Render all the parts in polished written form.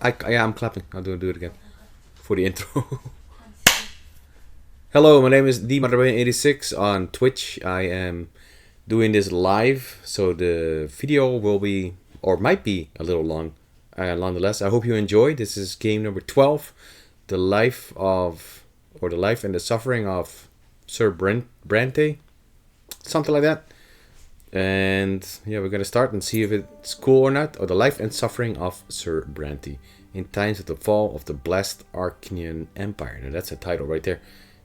Yeah, I'm clapping. I'll do it again for the intro. Hello, my name is the86 on Twitch. I am doing this live, so the video will be or might be a little long. Nonetheless, I hope you enjoy. This is game number 12, the life and the suffering of Sir Brante, something like that. And yeah, we're gonna start and see if it's cool or not. Or the life and suffering of Sir Brante in times of the fall of the blessed Arcanian Empire. Now that's a title right there.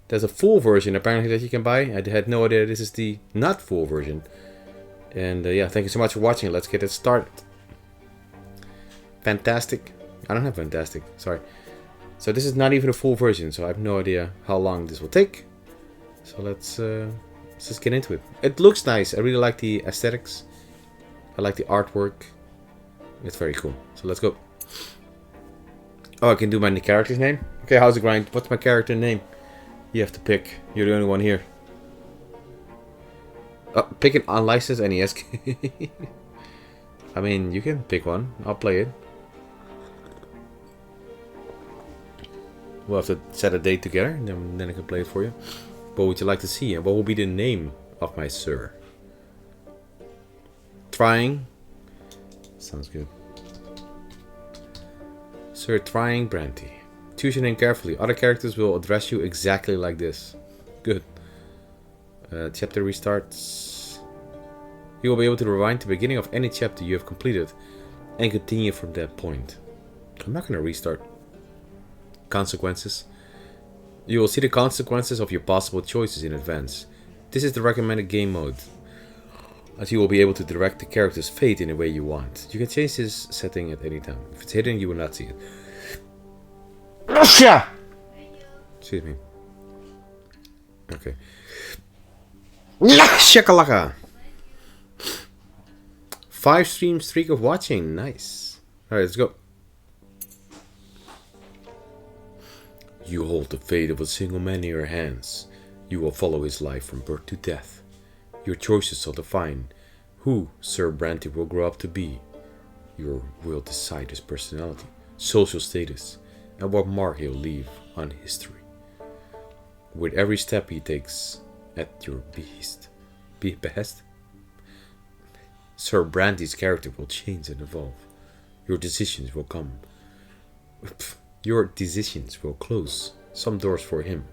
There's a full version apparently that you can buy. I had no idea this is the not full version. And yeah, thank you so much for watching. Let's get it started. Fantastic. I don't have fantastic. Sorry. So this is not even a full version, so I have no idea how long this will take. So let's just get into it. It looks nice. I really like the aesthetics. I like the artwork. It's very cool. So let's go. Oh, I can do my character's name? Okay, how's it going? What's my character name? You have to pick. You're the only one here. Oh, pick an unlicensed NES game. I mean, you can pick one. I'll play it. We'll have to set a date together, and then I can play it for you. What would you like to see, and what will be the name of my sir? Trying. Sounds good. Sir Trying Brante. Choose your name carefully. Other characters will address you exactly like this. Good. Chapter restarts. You will be able to rewind to the beginning of any chapter you have completed and continue from that point. I'm not going to restart. Consequences. You will see the consequences of your possible choices in advance. This is the recommended game mode, as you will be able to direct the character's fate in the way you want. You can change this setting at any time. If it's hidden, you will not see it. Excuse me. Okay. Shakalaka! 5-stream streak of watching. Nice. Alright, let's go. You hold the fate of a single man in your hands. You will follow his life from birth to death. Your choices will define who Sir Brante will grow up to be. You will decide his personality, social status, and what mark he'll leave on history. With every step he takes at your behest, Sir Brante's character will change and evolve. Your decisions will close some doors for him,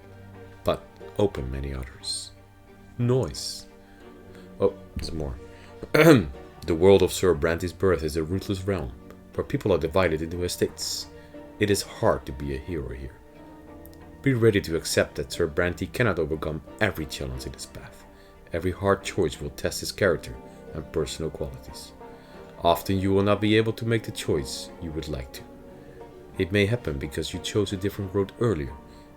but open many others. Noise. Oh, there's more. The world of Sir Brante's birth is a ruthless realm, where people are divided into estates. It is hard to be a hero here. Be ready to accept that Sir Brante cannot overcome every challenge in his path. Every hard choice will test his character and personal qualities. Often you will not be able to make the choice you would like to. It may happen because you chose a different road earlier,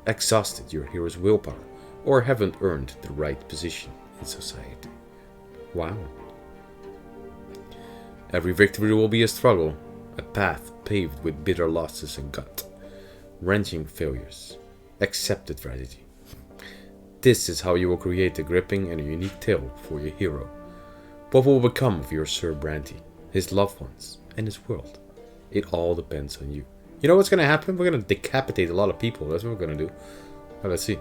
exhausted your hero's willpower, or haven't earned the right position in society. Wow. Every victory will be a struggle, a path paved with bitter losses and gut-wrenching failures. Accepted tragedy. This is how you will create a gripping and a unique tale for your hero. What will become of your Sir Brante, his loved ones, and his world? It all depends on you. You know what's going to happen? We're going to decapitate a lot of people. That's what we're going to do. Well, let's see.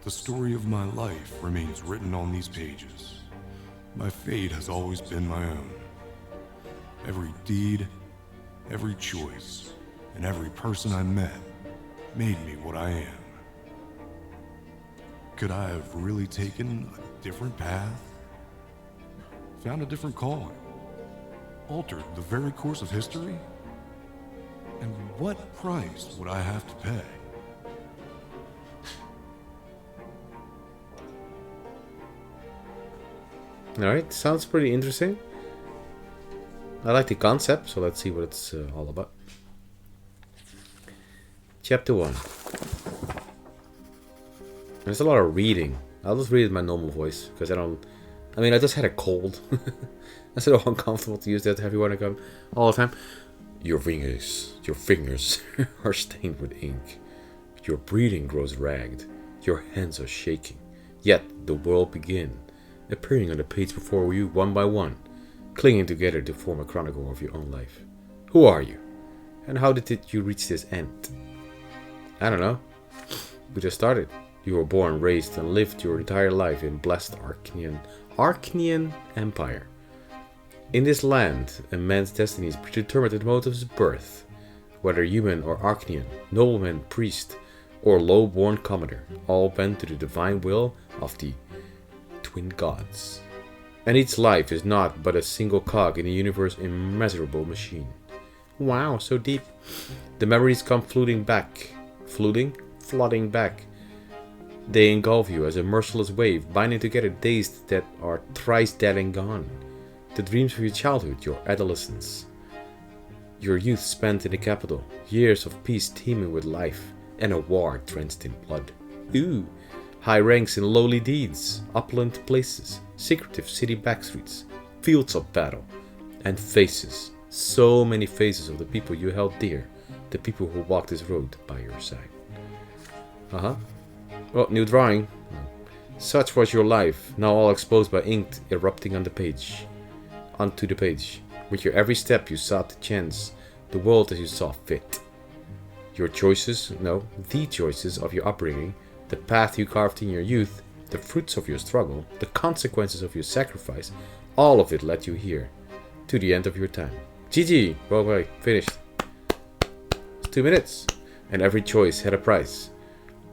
The story of my life remains written on these pages. My fate has always been my own. Every deed, every choice, and every person I met made me what I am. Could I have really taken a different path? Found a different calling? Altered the very course of history? And what price would I have to pay? Alright, sounds pretty interesting. I like the concept, so let's see what it's all about. Chapter 1. There's a lot of reading. I'll just read it in my normal voice, because I just had a cold. It's a little uncomfortable to use that heavy one again all the time. Your fingers are stained with ink. Your breathing grows ragged. Your hands are shaking. Yet the world begins, appearing on the page before you one by one. clinging together to form a chronicle of your own life. Who are you? And how did you reach this end? I don't know. We just started. You were born, raised, and lived your entire life in blessed Arcanian Empire. In this land, a man's destiny is predetermined at the moment of his birth. Whether human or Arcanian, nobleman, priest, or low-born commoner, all bend to the divine will of the twin gods. And each life is not but a single cog in the universe's immeasurable machine. Wow, so deep. The memories come flooding back. Flooding back. They engulf you as a merciless wave, binding together days that are thrice dead and gone. The dreams of your childhood, your adolescence. Your youth spent in the capital, years of peace teeming with life, and a war drenched in blood. Ooh, high ranks in lowly deeds, upland places, secretive city backstreets, fields of battle, and faces, so many faces of the people you held dear, the people who walked this road by your side. Well, new drawing. Such was your life, now all exposed by ink erupting on the page. Onto the page. With your every step you sought to chance the world as you saw fit. Your choices, no, the choices of your upbringing, the path you carved in your youth, the fruits of your struggle, the consequences of your sacrifice, all of it led you here, to the end of your time. GG! Well, right, finished. It's 2 minutes. And every choice had a price.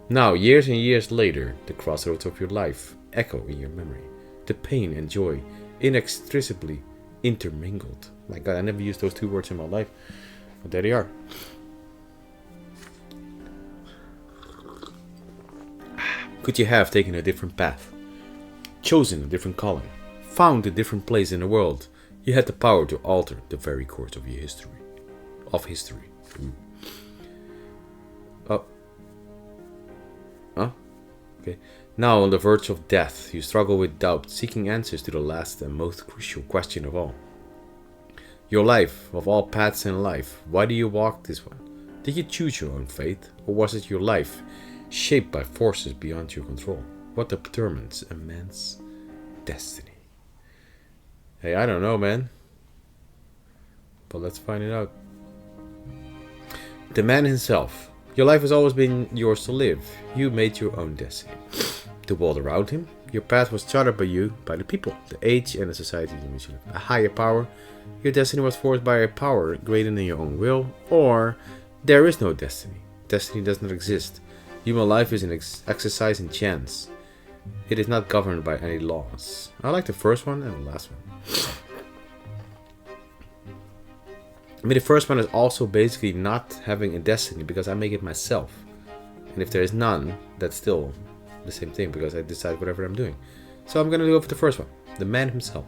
Now, years and years later, the crossroads of your life echo in your memory. The pain and joy, inextricably intermingled. My god, I never used those two words in my life. But there they are. Could you have taken a different path? Chosen a different calling? Found a different place in the world? You had the power to alter the very course of your history. Oh. Huh? Okay. Now on the verge of death, you struggle with doubt, seeking answers to the last and most crucial question of all. Your life, of all paths in life, why do you walk this one? Did you choose your own fate, or was it your life, shaped by forces beyond your control? What determines a man's destiny? Hey, I don't know, man. But let's find it out. The man himself. Your life has always been yours to live. You made your own destiny. The world around him. Your path was charted by you, by the people, the age and the society in which you live. A higher power. Your destiny was forced by a power greater than your own will. Or there is no destiny. Destiny does not exist. Human life is an exercise in chance. It is not governed by any laws. I like the first one and the last one. I mean, the first one is also basically not having a destiny because I make it myself. And if there is none, that's still the same thing because I decide whatever I'm doing. So I'm going to go for the first one. The man himself.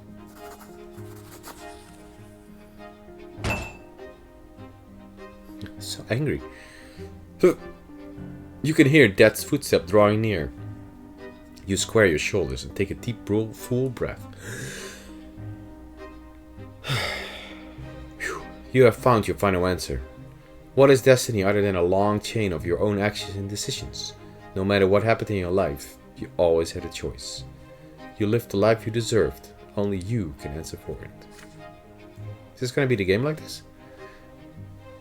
So angry. You can hear Death's footstep drawing near. You square your shoulders and take a deep, full breath. You have found your final answer. What is destiny other than a long chain of your own actions and decisions? No matter what happened in your life, you always had a choice. You lived the life you deserved. Only you can answer for it. Is this going to be the game like this?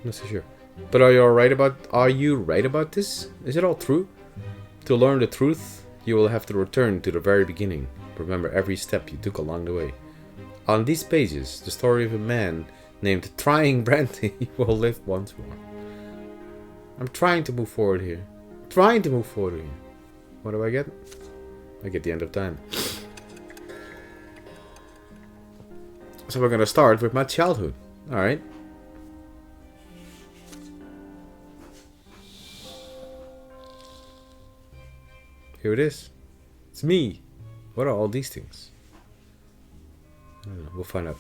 I'm not so sure. But are you right about this? Is it all true? To learn the truth, you will have to return to the very beginning. Remember every step you took along the way. On these pages, the story of a man named Trying Brante will live once more. I'm trying to move forward here. What do I get? I get the end of time. So we're gonna start with my childhood. Alright. Here it is. It's me. What are all these things? I don't know. We'll find out.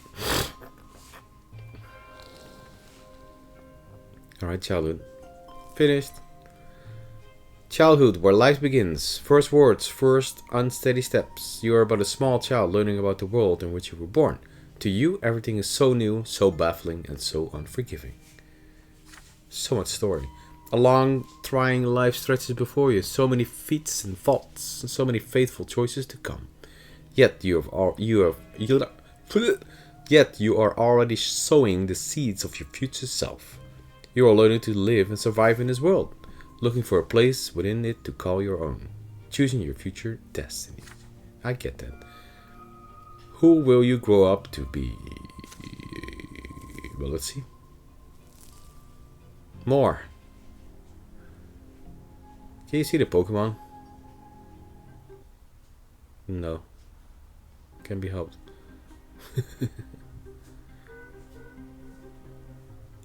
Alright, childhood. Finished. Childhood, where life begins. First words, first unsteady steps. You are but a small child learning about the world in which you were born. To you, everything is so new, so baffling, and so unforgiving. So much story. A long, trying life stretches before you. So many feats and faults, and so many faithful choices to come. Yet you have Yet you are already sowing the seeds of your future self. You are learning to live and survive in this world, looking for a place within it to call your own, choosing your future destiny. I get that. Who will you grow up to be? Well, let's see. More. Can you see the Pokemon? No. Can be helped.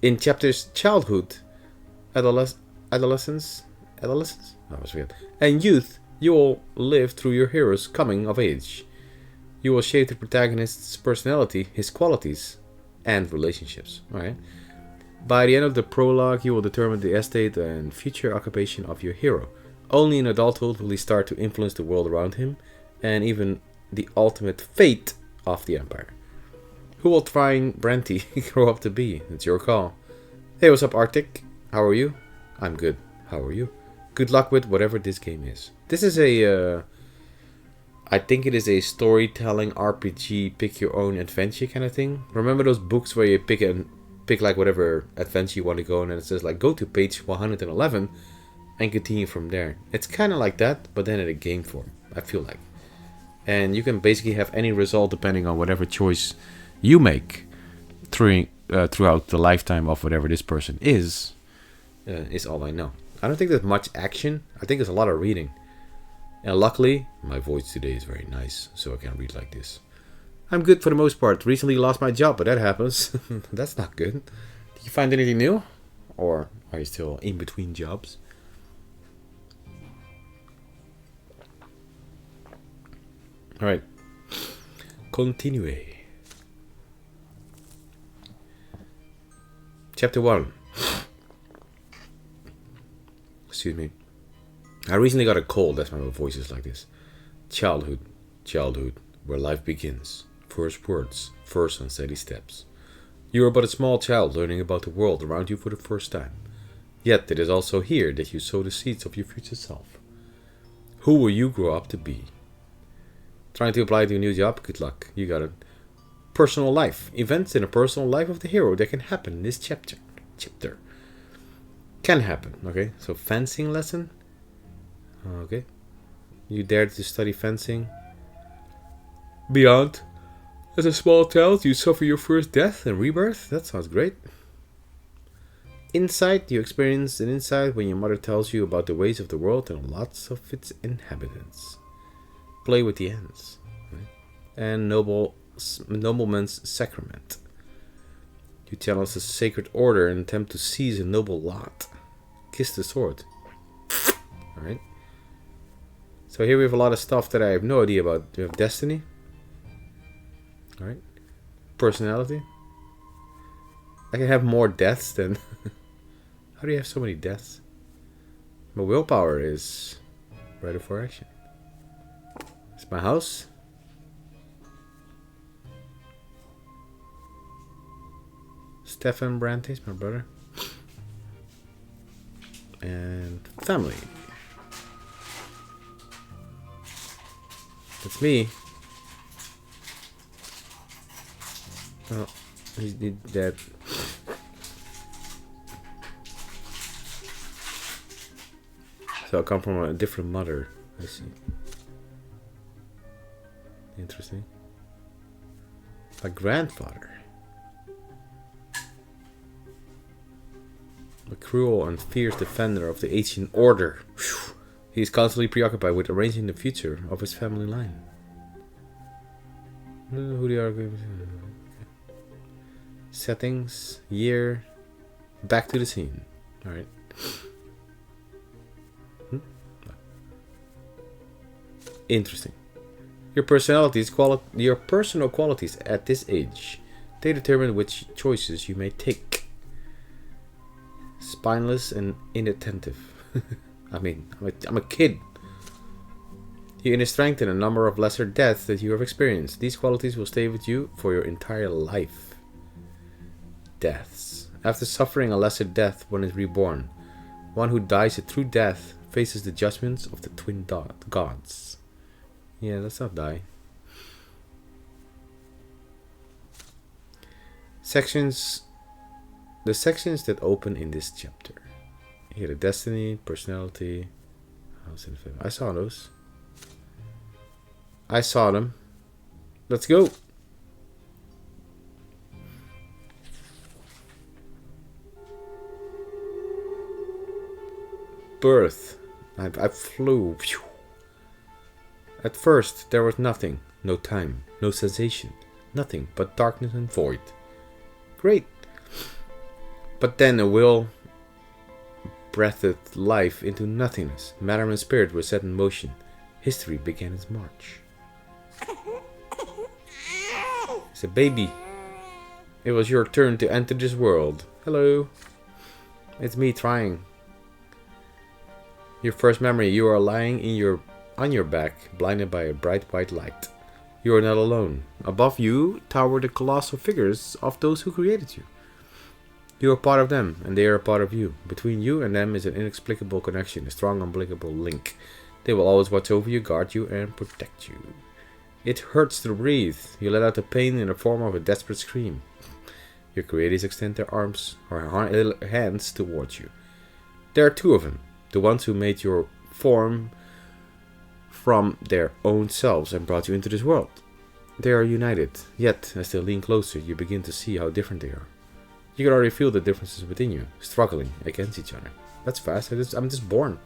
In chapters childhood, adolescence, I always forget, and youth, you will live through your hero's coming of age. You will shape the protagonist's personality, his qualities, and relationships. Alright. By the end of the prologue, you will determine the estate and future occupation of your hero. Only in adulthood will he start to influence the world around him, and even the ultimate fate of the Empire. Who will trying Brante grow up to be? It's your call. Hey, what's up, Arctic? How are you? I'm good. How are you? Good luck with whatever this game is. This is a, I think it is a storytelling RPG, pick your own adventure kind of thing. Remember those books where you pick like whatever adventure you want to go on, and it says like go to page 111 and continue from there. It's kind of like that, but then in a game form, I feel like. And you can basically have any result depending on whatever choice you make throughout the lifetime of whatever this person is all I know. I don't think there's much action. I think there's a lot of reading. And luckily, my voice today is very nice, so I can read like this. I'm good for the most part. Recently lost my job, but that happens. That's not good. Did you find anything new? Or are you still in between jobs? Alright. Continue. Chapter 1. Excuse me. I recently got a cold, that's why my voice is like this. Childhood, where life begins. First words, first unsteady steps. You are but a small child learning about the world around you for the first time. Yet it is also here that you sow the seeds of your future self. Who will you grow up to be? Trying to apply to a new job? Good luck, you got it. Personal life. Events in the personal life of the hero that can happen in this chapter. Can happen, okay? So fencing lesson. Okay. You dared to study fencing. Beyond. As a small child, you suffer your first death and rebirth. That sounds great. Insight. You experience an insight when your mother tells you about the ways of the world and lots of its inhabitants. Play with the ends. Right? And nobleman's sacrament. You challenge the sacred order and attempt to seize a noble lot. Kiss the sword. Alright. So here we have a lot of stuff that I have no idea about. We have destiny. Alright. Personality. I can have more deaths than... How do you have so many deaths? My willpower is ready for action. It's my house. Stefan Brante is my brother. And family. That's me. Oh, he's dead. So I come from a different mother. I see. Interesting. My grandfather. A cruel and fierce defender of the ancient order. Whew. He is constantly preoccupied with arranging the future of his family line. Who they are? Settings, year, back to the scene. Alright. Interesting. Your your personal qualities at this age, they determine which choices you may take. Spineless and inattentive. I'm a kid. You inner strength in a number of lesser deaths that you have experienced. These qualities will stay with you for your entire life. Deaths. After suffering a lesser death, one is reborn. One who dies a true death faces the judgments of the twin gods. Yeah, let's not die. The sections that open in this chapter. Here, the destiny, personality. I saw those. I saw them. Let's go. Birth. I flew. At first, there was nothing. No time. No sensation. Nothing but darkness and void. Great. But then a will breathed life into nothingness. Matter and spirit were set in motion. History began its march. It's a baby. It was your turn to enter this world. Hello. It's me trying. Your first memory, you are lying on your back, blinded by a bright white light. You are not alone. Above you tower the colossal figures of those who created you. You are part of them, and they are a part of you. Between you and them is an inexplicable connection, a strong umbilical link. They will always watch over you, guard you, and protect you. It hurts to breathe. You let out the pain in the form of a desperate scream. Your creators extend their arms or hands towards you. There are two of them. The ones who made your form from their own selves and brought you into this world. They are united, yet as they lean closer, you begin to see how different they are. You can already feel the differences within you, struggling against each other. That's fast, I'm just born.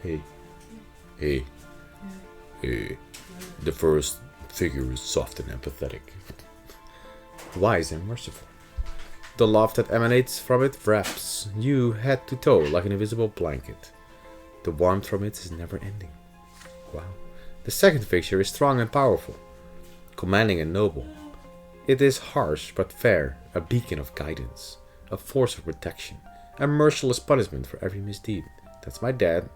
Hey. The first figure is soft and empathetic. Wise and merciful. The love that emanates from it wraps you head to toe like an invisible blanket. The warmth from it is never ending. Wow. The second figure is strong and powerful, commanding and noble. It is harsh but fair, a beacon of guidance, a force of protection, a merciless punishment for every misdeed. That's my dad.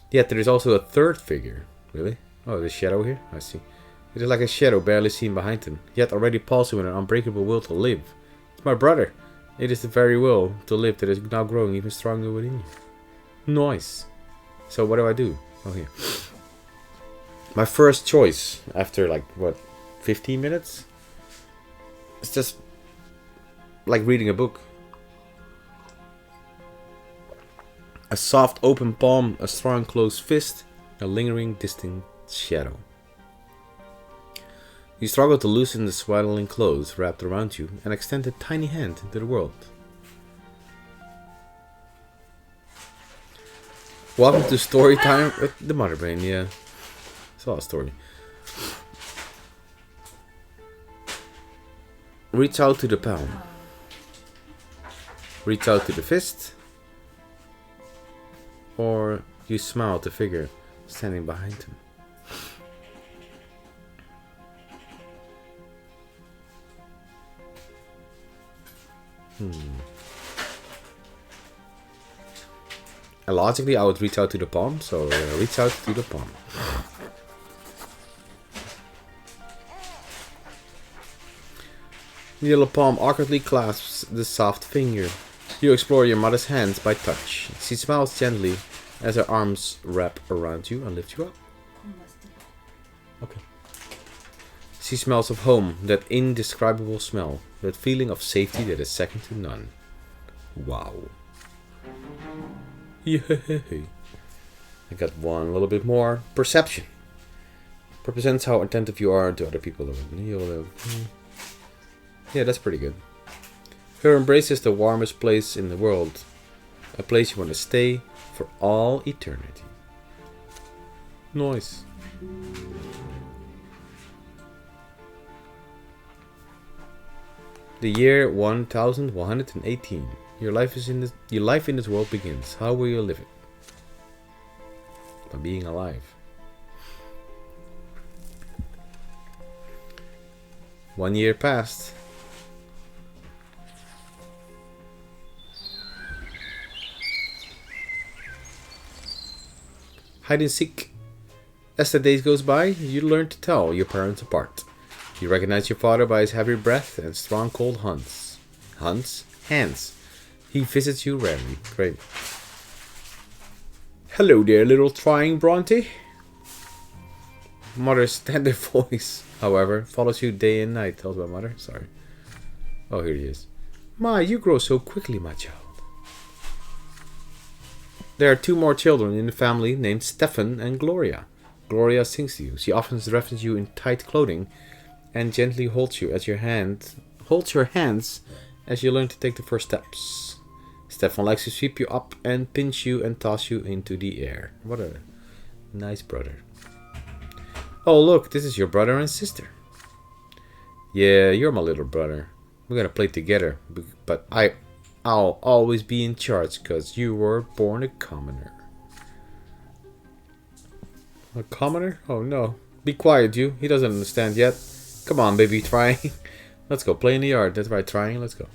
Yet there is also a third figure. Really? Oh, the shadow here? I see. It is like a shadow barely seen behind him, yet already pulsing with an unbreakable will to live. It's my brother. It is the very will to live that is now growing even stronger within you. Nice. So what do? Oh, here. My first choice after 15 minutes? It's just like reading a book. A soft open palm, a strong closed fist, a lingering distant shadow. You struggle to loosen the swaddling clothes wrapped around you and extend a tiny hand into the world. Welcome to story time with the Mother Brain. Yeah, it's all a story. Reach out to the palm. Reach out to the fist. Or you smile at the figure standing behind him. And logically, I would reach out to the palm, so reach out to the palm. The yellow palm awkwardly clasps the soft finger. You explore your mother's hands by touch. She smiles gently as her arms wrap around you and lift you up. Okay. She smells of home, that indescribable smell, that feeling of safety that is second to none. Wow. Yay. I got one little bit more. Perception. Represents how attentive you are to other people. Yeah, that's pretty good. Her embrace is the warmest place in the world. A place you want to stay for all eternity. Nice. The year 1118. Your life in this world begins. How will you live it? By being alive. One year passed. Hide and seek. As the days goes by, you learn to tell your parents apart. You recognize your father by his heavy breath and strong cold hands. He visits you rarely. Great. Hello there, little trying Brante. Mother's tender voice however, follows you day and night. Told my mother. Sorry. Oh, here he is. My, you grow so quickly, my child. There are 2 more children in the family named Stefan and Gloria. Gloria sings to you. She often dresses you in tight clothing and gently holds your hands as you learn to take the first steps. Stefan likes to sweep you up and pinch you and toss you into the air. What a nice brother. Oh, look, this is your brother and sister. Yeah, you're my little brother. We're gonna play together, but I'll always be in charge because you were born a commoner. A commoner? Oh no. Be quiet, you. He doesn't understand yet. Come on, baby, try. Let's go play in the yard. That's right, trying. Let's go.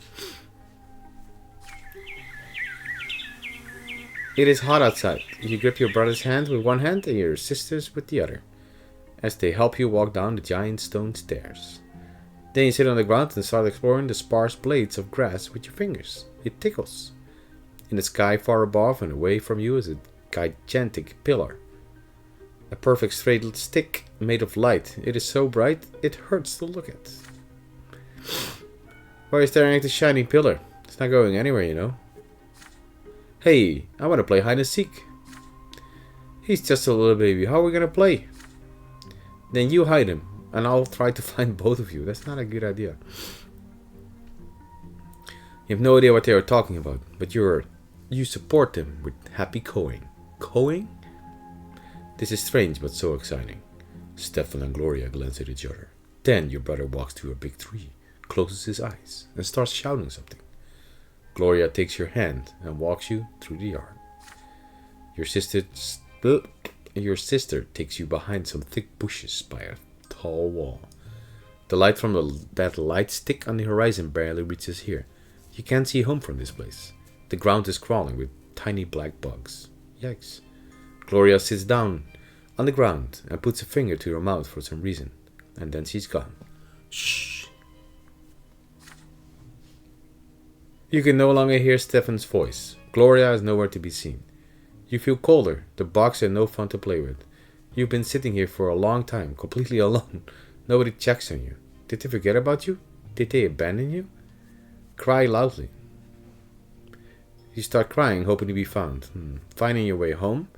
It is hot outside. You grip your brother's hand with one hand and your sister's with the other, as they help you walk down the giant stone stairs. Then you sit on the ground and start exploring the sparse blades of grass with your fingers. It tickles. In the sky far above and away from you is a gigantic pillar. A perfect straight stick made of light. It is so bright, it hurts to look at. Why are you staring at the shiny pillar? It's not going anywhere, you know. Hey, I want to play hide and seek. He's just a little baby. How are we going to play? Then you hide him, and I'll try to find both of you. That's not a good idea. You have no idea what they are talking about, but you support them with happy cawing. Cawing? This is strange, but so exciting. Stefan and Gloria glance at each other. Then your brother walks to a big tree, closes his eyes, and starts shouting something. Gloria takes your hand and walks you through the yard. Your sister takes you behind some thick bushes by a tall wall. The light from that light stick on the horizon barely reaches here. You can't see home from this place. The ground is crawling with tiny black bugs. Yikes. Gloria sits down on the ground and puts a finger to her mouth for some reason. And then she's gone. Shh. You can no longer hear Stefan's voice. Gloria is nowhere to be seen. You feel colder. The bugs are no fun to play with. You've been sitting here for a long time, completely alone. Nobody checks on you. Did they forget about you? Did they abandon you? Cry loudly. You start crying, hoping to be found. Finding your way home.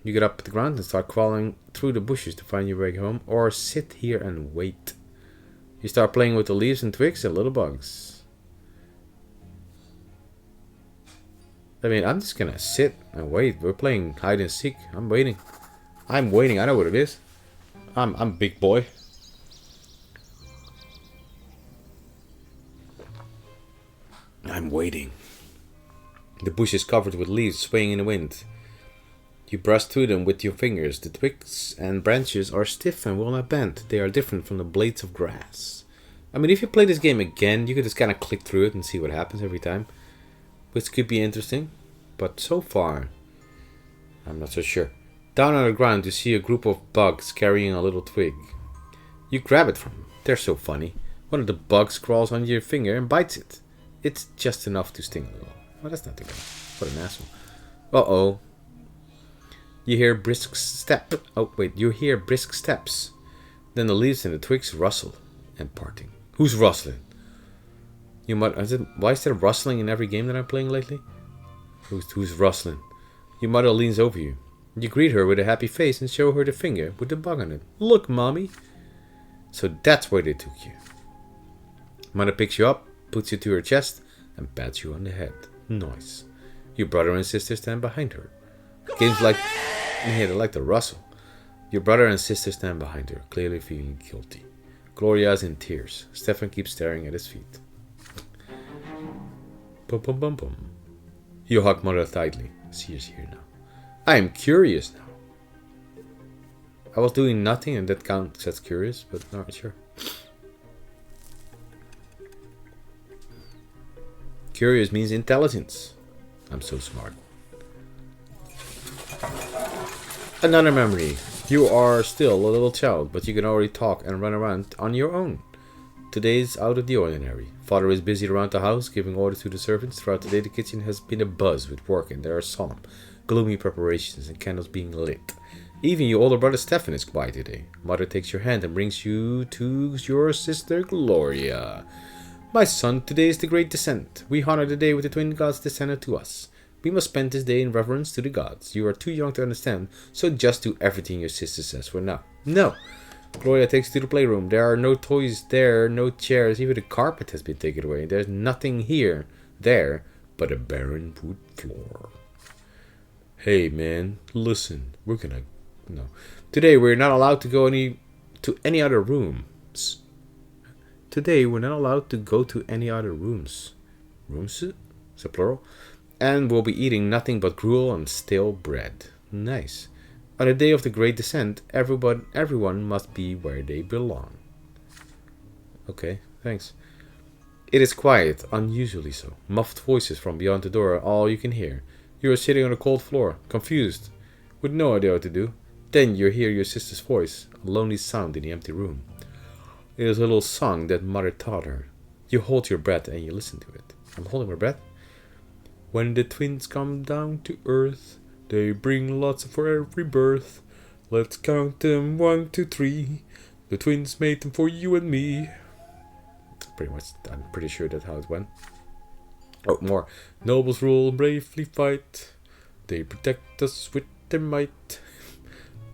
You get up at the ground and start crawling through the bushes to find your way home, or sit here and wait. You start playing with the leaves and twigs and little bugs. I mean, I'm just gonna sit and wait. We're playing hide and seek. I'm waiting. I know what it is. I'm big boy. I'm waiting. The bush is covered with leaves swaying in the wind. You brush through them with your fingers. The twigs and branches are stiff and will not bend. They are different from the blades of grass. I mean, if you play this game again, you could just kind of click through it and see what happens every time, which could be interesting. But so far, I'm not so sure. Down on the ground, you see a group of bugs carrying a little twig. You grab it from them. They're so funny. One of the bugs crawls on your finger and bites it. It's just enough to sting a little. Well, that's not too bad. What an asshole. Uh-oh. You hear brisk step. Oh, wait. You hear brisk steps. Then the leaves and the twigs rustle and parting. Who's rustling? Why is there rustling in every game that I'm playing lately? Who's rustling? Your mother leans over you. You greet her with a happy face and show her the finger with the bug on it. Look, mommy. So that's where they took you. Mother picks you up, puts you to her chest, and pats you on the head. Nice. Your brother and sister stand behind her. Games like... Yeah, they like to rustle. Your brother and sister stand behind her, clearly feeling guilty. Gloria is in tears. Stefan keeps staring at his feet. Bum bum bum bum. You hug Mother tightly. She is here now. I am curious now. I was doing nothing and that counts as curious, but not sure. Curious means intelligence. I'm so smart. Another memory. You are still a little child, but you can already talk and run around on your own. Today is out of the ordinary. Father is busy around the house, giving orders to the servants. Throughout the day, the kitchen has been abuzz with work, and there are solemn, gloomy preparations and candles being lit. Even your older brother Stefan is quiet today. Mother takes your hand and brings you to your sister Gloria. My son, today is the great descent. We honor the day with the twin gods descended to us. We must spend this day in reverence to the gods. You are too young to understand, so just do everything your sister says for now. No! Gloria takes you to the playroom. There are no toys there, no chairs, even the carpet has been taken away. There's nothing there, but a barren wood floor. Hey man, listen, today we're not allowed to go to any other rooms. Today we're not allowed to go to any other rooms. Rooms? Is it plural? And we'll be eating nothing but gruel and stale bread. Nice. On the day of the great descent, everyone must be where they belong. Okay, thanks. It is quiet, unusually so. Muffled voices from beyond the door are all you can hear. You are sitting on a cold floor, confused, with no idea what to do. Then you hear your sister's voice, a lonely sound in the empty room. It is a little song that Mother taught her. You hold your breath and you listen to it. I'm holding my breath. When the twins come down to earth, they bring lots for every birth. Let's count them 1, 2, 3. The twins made them for you and me. Pretty much, I'm pretty sure that's how it went. Oh, more. Nobles rule, bravely fight. They protect us with their might.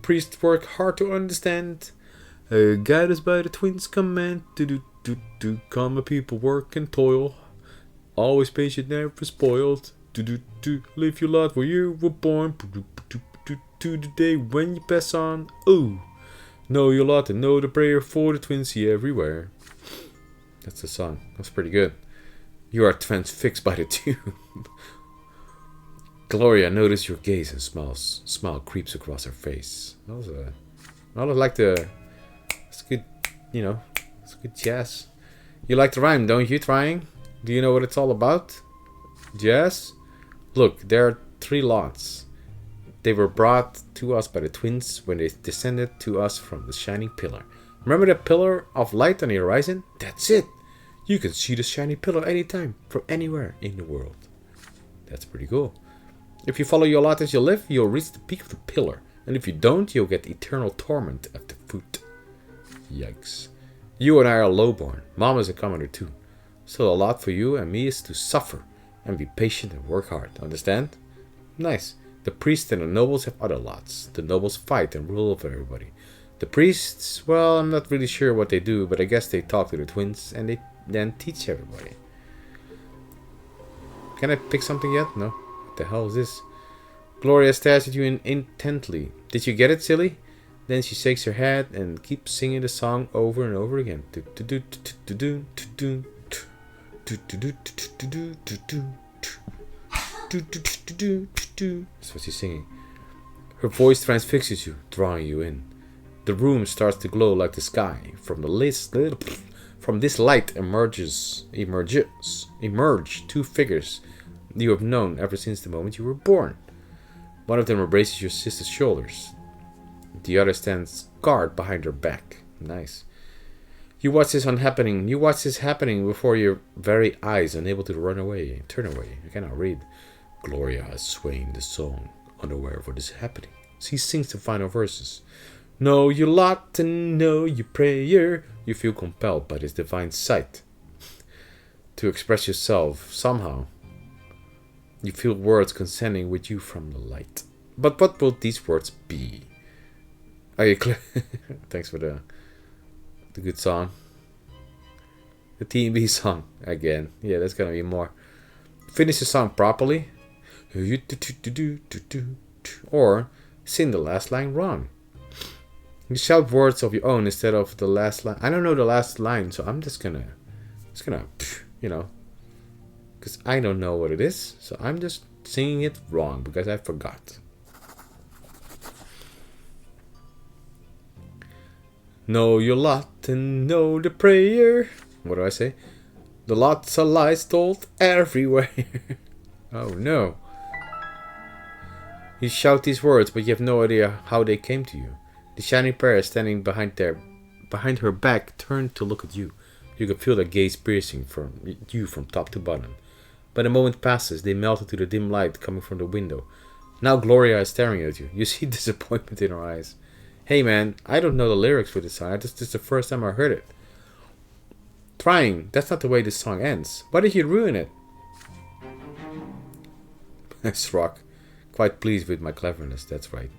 Priests work hard to understand. Guide us by the twins' command. Do. Common people work and toil. Always patient, never spoiled. Live your life where you were born. To the day when you pass on. Ooh. Know your lot and know the prayer for the twins see everywhere. That's the song. That's pretty good. You are transfixed by the tune. Gloria notices your gaze and smiles. Smile creeps across her face. That was it's good, it's good jazz. You like the rhyme, don't you, Trying? Do you know what it's all about? Jazz? Look, there are 3 lots. They were brought to us by the twins when they descended to us from the shining pillar. Remember that pillar of light on the horizon? That's it! You can see the shiny pillar anytime, from anywhere in the world. That's pretty cool. If you follow your lot as you live, you'll reach the peak of the pillar. And if you don't, you'll get eternal torment at the foot. Yikes. You and I are lowborn. Mom is a commoner too. So a lot for you and me is to suffer and be patient and work hard. Understand? Nice. The priests and the nobles have other lots. The nobles fight and rule over everybody. The priests, well, I'm not really sure what they do, but I guess they talk to the twins and they then teach everybody. Can I pick something yet? No. What the hell is this? Gloria stares at you intently. Did you get it, silly? Then she shakes her head and keeps singing the song over and over again. That's what she's singing. Her voice transfixes you, drawing you in. The room starts to glow like the sky. From this light emerge 2 figures you have known ever since the moment you were born. One of them embraces your sister's shoulders. The other stands guard behind her back. Nice. You watch this happening before your very eyes, unable to turn away. You cannot read. Gloria is swaying the song, unaware of what is happening. She sings the final verses. Know your lot and know your prayer. You feel compelled by this divine sight to express yourself somehow. You feel words consenting with you from the light. But what will these words be? Are you clear? Thanks for the good song. The TMB song again. Yeah, that's gonna be more. Finish the song properly. Or sing the last line wrong. You shout words of your own instead of the last line. I don't know the last line, so I'm just gonna, because I don't know what it is, so I'm just singing it wrong because I forgot. Know your lot and know the prayer. What do I say? The lots of lies told everywhere. Oh no. You shout these words, but you have no idea how they came to you. The shining pair standing behind her back turned to look at you. You could feel their gaze piercing from top to bottom. But a moment passes, they melt into the dim light coming from the window. Now Gloria is staring at you. You see disappointment in her eyes. Hey man, I don't know the lyrics for this song. This is the first time I heard it. Trying, that's not the way this song ends. Why did you ruin it? Srock, quite pleased with my cleverness, that's right.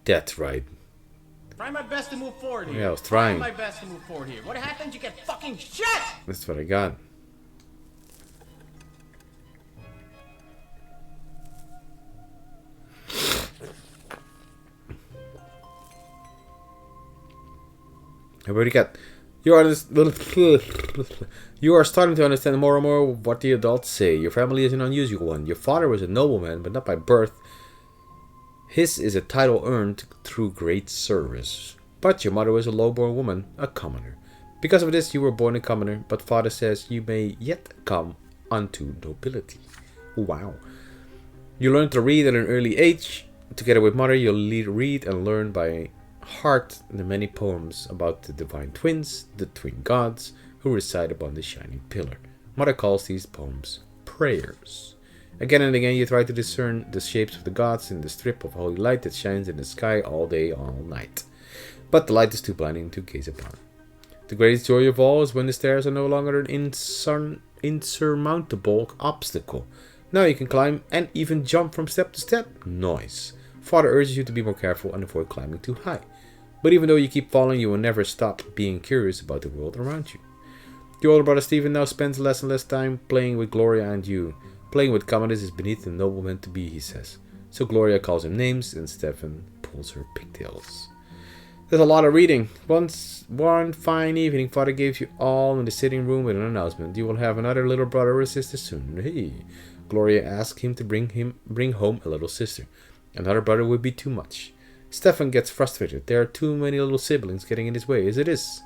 That's right. Try my best to move forward here. Yeah, I was trying. My best to move forward here. What happens? You get fucking shit! That's what I got. I already got. You are this little. You are starting to understand more and more what the adults say. Your family is an unusual one. Your father was a nobleman, but not by birth. His is a title earned through great service. But your mother was a low-born woman, a commoner. Because of this, you were born a commoner, but father says you may yet come unto nobility. Wow. You learn to read at an early age. Together with mother, you'll read and learn by heart the many poems about the divine twins, the twin gods, who reside upon the shining pillar. Mother calls these poems prayers. Again and again you try to discern the shapes of the gods in the strip of holy light that shines in the sky all day, all night. But the light is too blinding to gaze upon. The greatest joy of all is when the stairs are no longer an insurmountable obstacle. Now you can climb and even jump from step to step. Nice. Father urges you to be more careful and avoid climbing too high. But even though you keep falling, you will never stop being curious about the world around you. Your older brother Stephen now spends less and less time playing with Gloria and you. Playing with commoners is beneath the nobleman to be, he says. So Gloria calls him names and Stefan pulls her pigtails. There's a lot of reading. One fine evening, Father gave you all in the sitting room with an announcement. You will have another little brother or sister soon. Hey. Gloria asked him to bring home a little sister. Another brother would be too much. Stefan gets frustrated. There are too many little siblings getting in his way as it is.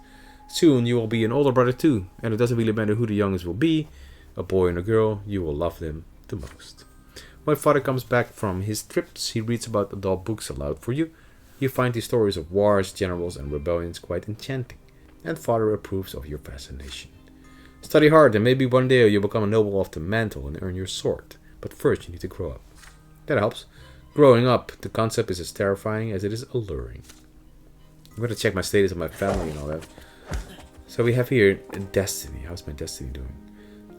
Soon you will be an older brother too, and it doesn't really matter who the youngest will be. A boy and a girl, you will love them the most. When Father comes back from his trips, he reads about adult books aloud for you. You find the stories of wars, generals, and rebellions quite enchanting, and Father approves of your fascination. Study hard, and maybe one day you'll become a noble of the mantle and earn your sword. But first you need to grow up. That helps. Growing up, the concept is as terrifying as it is alluring. I'm going to check my status of my family and all that. So we have here Destiny. How's my Destiny doing?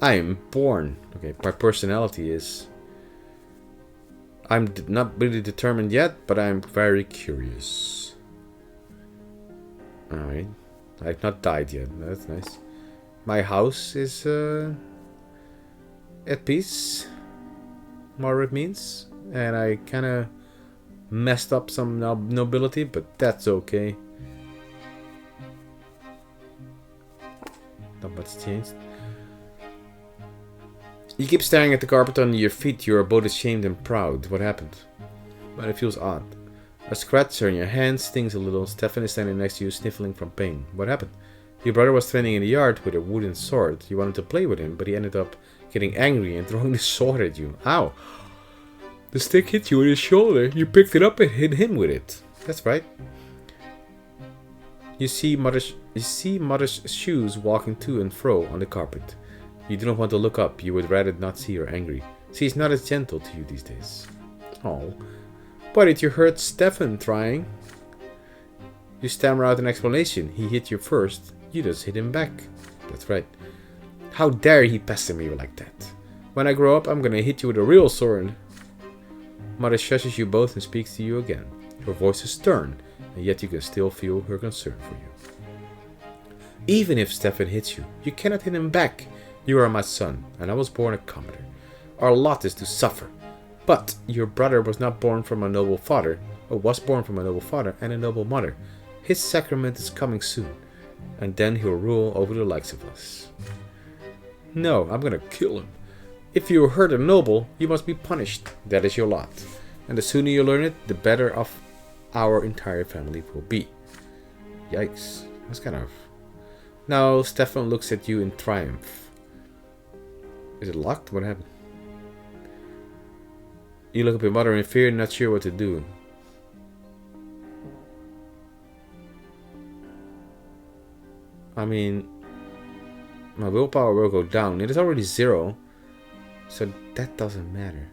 I am born. Okay, my personality is... I'm not really determined yet, but I'm very curious. Alright. I've not died yet. That's nice. My house is at peace. Moderate means. And I kind of messed up some nobility, but that's okay. Not much changed. You keep staring at the carpet under your feet. You are both ashamed and proud. What happened? But it feels odd. A scratch on your hand stings a little. Stefan is standing next to you, sniffling from pain. What happened? Your brother was training in the yard with a wooden sword. You wanted to play with him, but he ended up getting angry and throwing the sword at you. Ow! The stick hit you in his shoulder. You picked it up and hit him with it. That's right. You see mother's shoes walking to and fro on the carpet. You do not want to look up. You would rather not see her angry. She is not as gentle to you these days. Oh. Why did you hurt Stefan trying? You stammer out an explanation. He hit you first. You just hit him back. That's right. How dare he pester me like that? When I grow up, I'm gonna hit you with a real sword. Mother shushes you both and speaks to you again. Her voice is stern, and yet you can still feel her concern for you. Even if Stefan hits you, you cannot hit him back. You are my son, and I was born a commoner. Our lot is to suffer. But your brother was not born from a noble father, or was born from a noble father and a noble mother. His sacrament is coming soon, and then he'll rule over the likes of us. No, I'm gonna kill him. If you hurt a noble, you must be punished. That is your lot. And the sooner you learn it, the better off our entire family will be. Yikes. That's kind of... Now Stefan looks at you in triumph. Is it locked? What happened? You look at your mother in fear, not sure what to do. I mean, my willpower will go down. It is already 0. So that doesn't matter.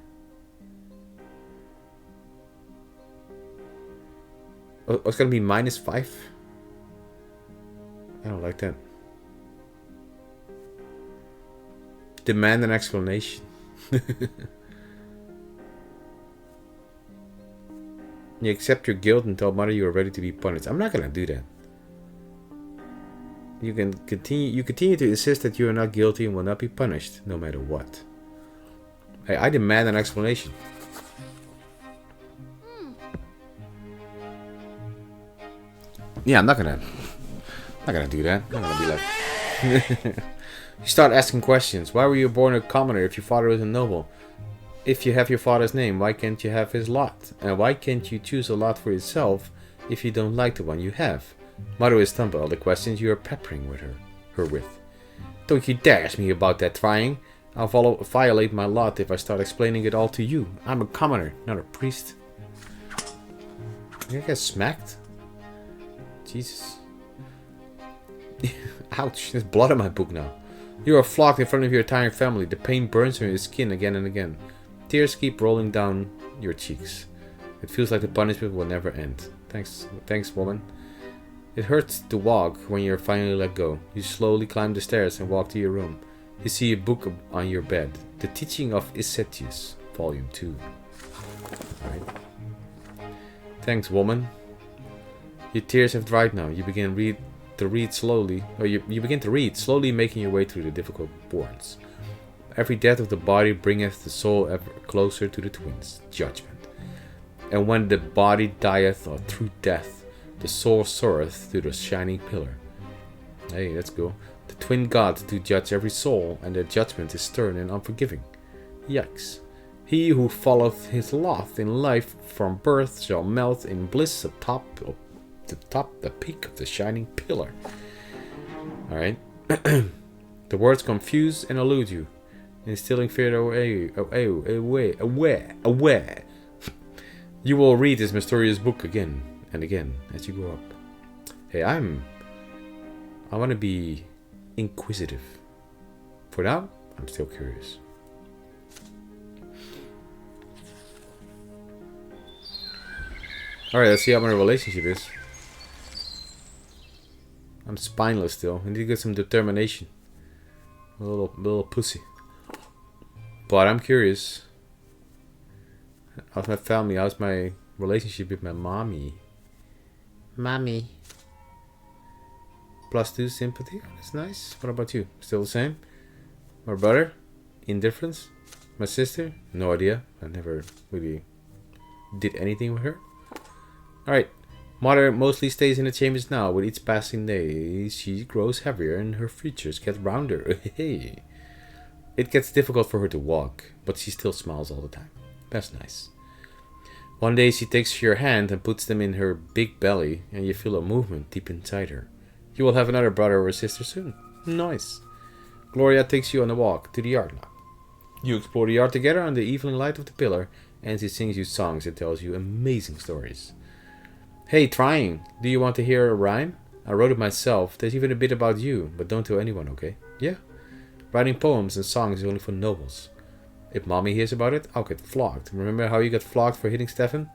Oh, it's gonna be -5? I don't like that. Demand an explanation. You accept your guilt and tell mother you are ready to be punished. I'm not gonna do that. You continue to insist that you are not guilty and will not be punished, no matter what. Hey, I demand an explanation. Yeah, I'm not gonna do that. I'm not gonna be like. You start asking questions. Why were you born a commoner if your father was a noble? If you have your father's name, why can't you have his lot? And why can't you choose a lot for yourself if you don't like the one you have? Mother is stumped by all the questions you are peppering with her with. Don't you dare ask me about that, trying. I'll violate my lot if I start explaining it all to you. I'm a commoner, not a priest. You get smacked? Jesus. Ouch, there's blood on my book now. You are flogged in front of your entire family. The pain burns on your skin again and again. Tears keep rolling down your cheeks. It feels like the punishment will never end. Thanks, woman. It hurts to walk when you're finally let go. You slowly climb the stairs and walk to your room. You see a book on your bed. The Teaching of Icetius, Volume 2. Alright. Thanks, woman. Your tears have dried now. You begin to read slowly, making your way through the difficult words. Every death of the body bringeth the soul ever closer to the twins, judgment. And when the body dieth or through death, the soul soareth to the shining pillar. Hey, let's go. The twin gods do judge every soul, and their judgment is stern and unforgiving. Yikes. He who followeth his lot in life from birth shall melt in bliss atop the peak of the shining pillar. Alright. The words confuse and elude you, instilling fear away. You will read this mysterious book again and again as you grow up. Hey, I want to be inquisitive. For now, I'm still curious. Alright, let's see how my relationship is. I'm spineless still. I need to get some determination. A little pussy. But I'm curious. How's my family? How's my relationship with my mommy? Mommy. +2 sympathy. That's nice. What about you? Still the same? My brother? Indifference? My sister? No idea. I never really did anything with her. Alright. Mother mostly stays in the chambers now. With each passing day, she grows heavier and her features get rounder. Hey. It gets difficult for her to walk, but she still smiles all the time. That's nice. One day she takes your hand and puts them in her big belly, and you feel a movement deep inside her. You will have another brother or sister soon. Nice. Gloria takes you on a walk to the yard now. You explore the yard together under the evening light of the pillar, and she sings you songs and tells you amazing stories. Hey, trying. Do you want to hear a rhyme? I wrote it myself. There's even a bit about you, but don't tell anyone, okay? Yeah. Writing poems and songs is only for nobles. If mommy hears about it, I'll get flogged. Remember how you got flogged for hitting Stefan?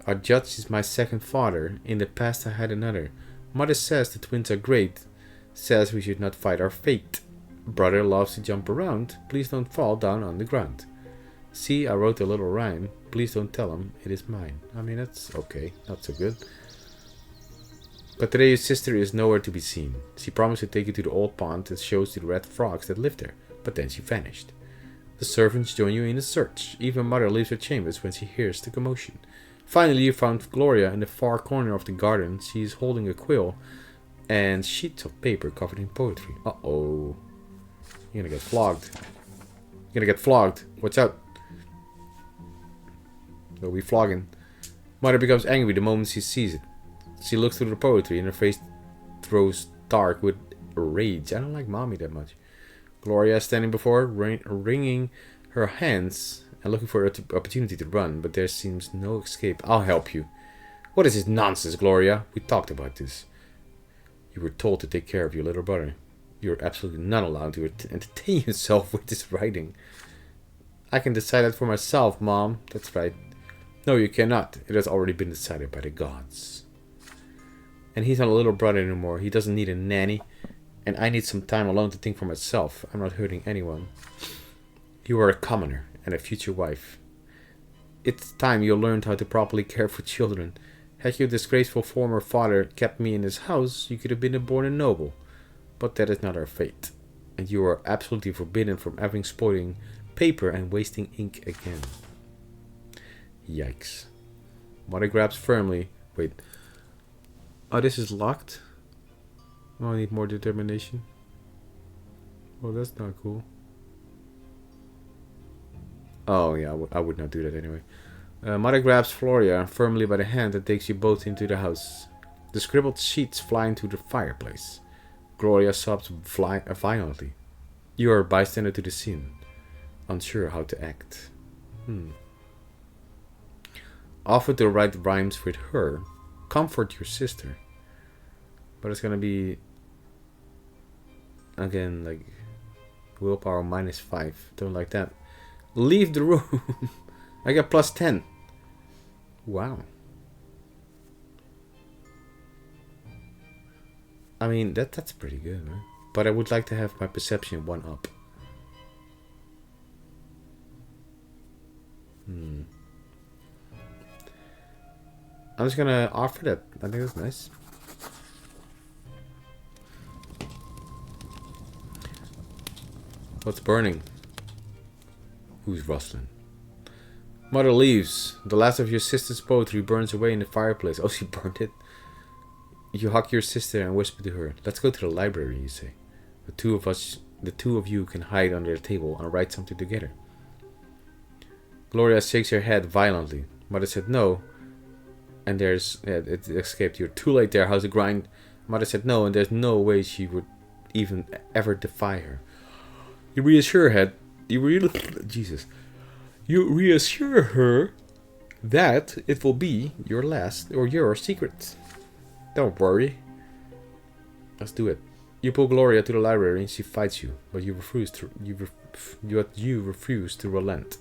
Our judge is my second father. In the past I had another. Mother says the twins are great. Says we should not fight our fate. Brother loves to jump around. Please don't fall down on the ground. See, I wrote a little rhyme. Please don't tell him it is mine. I mean, that's okay. Not so good. But today your sister is nowhere to be seen. She promised to take you to the old pond and shows you the red frogs that live there. But then she vanished. The servants join you in the search. Even Mother leaves her chambers when she hears the commotion. Finally, you found Gloria in the far corner of the garden. She is holding a quill and sheets of paper covered in poetry. Uh-oh. You're gonna get flogged. You're gonna get flogged. Watch out. They'll be flogging. Mother becomes angry the moment she sees it. She looks through the poetry and her face grows dark with rage. I don't like mommy that much. Gloria is standing before her, wringing her hands and looking for an opportunity to run, but there seems no escape. I'll help you. What is this nonsense, Gloria? We talked about this. You were told to take care of your little brother. You're absolutely not allowed to entertain yourself with this writing. I can decide that for myself, Mom. That's right. No, you cannot. It has already been decided by the gods. And he's not a little brother anymore. He doesn't need a nanny. And I need some time alone to think for myself. I'm not hurting anyone. You are a commoner and a future wife. It's time you learned how to properly care for children. Had your disgraceful former father kept me in his house, you could have been born a noble. But that is not our fate. And you are absolutely forbidden from ever spoiling paper and wasting ink again. Yikes. Mother grabs firmly. Wait. Oh, this is locked? Oh, I need more determination. Oh, that's not cool. Oh, yeah, I would not do that anyway. Mother grabs Floria firmly by the hand and takes you both into the house. The scribbled sheets fly into the fireplace. Gloria sobs violently. You are a bystander to the scene, unsure how to act. Offer to write rhymes with her. Comfort your sister. But it's gonna be, again, like, willpower -5. Don't like that. Leave the room. I got +10. Wow. I mean, that's pretty good, right? But I would like to have my perception 1 up. I'm just gonna offer that. I think that's nice. What's burning? Who's rustling? Mother leaves. The last of your sister's poetry burns away in the fireplace. Oh, she burned it. You hug your sister and whisper to her. Let's go to the library, you say. The two of you can hide under the table and write something together. Gloria shakes her head violently. Mother said no. And it escaped. You're too late there, how's the grind? Mother said no, and there's no way she would even ever defy her. You reassure her that it will be your last or your secret. Don't worry. Let's do it. You pull Gloria to the library and she fights you, but you refuse to relent.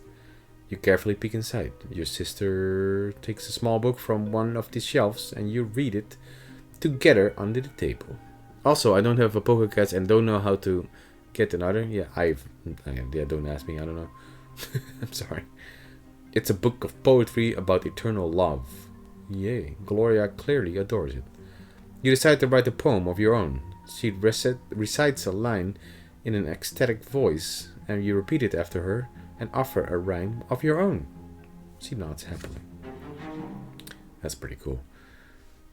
You carefully peek inside. Your sister takes a small book from one of the shelves and you read it together under the table. Also, I don't have a Pokédex and don't know how to get another. Yeah, don't ask me, I don't know. I'm sorry. It's a book of poetry about eternal love. Yay, Gloria clearly adores it. You decide to write a poem of your own. She recites a line in an ecstatic voice, and you repeat it after her and offer a rhyme of your own. She nods happily. That's pretty cool.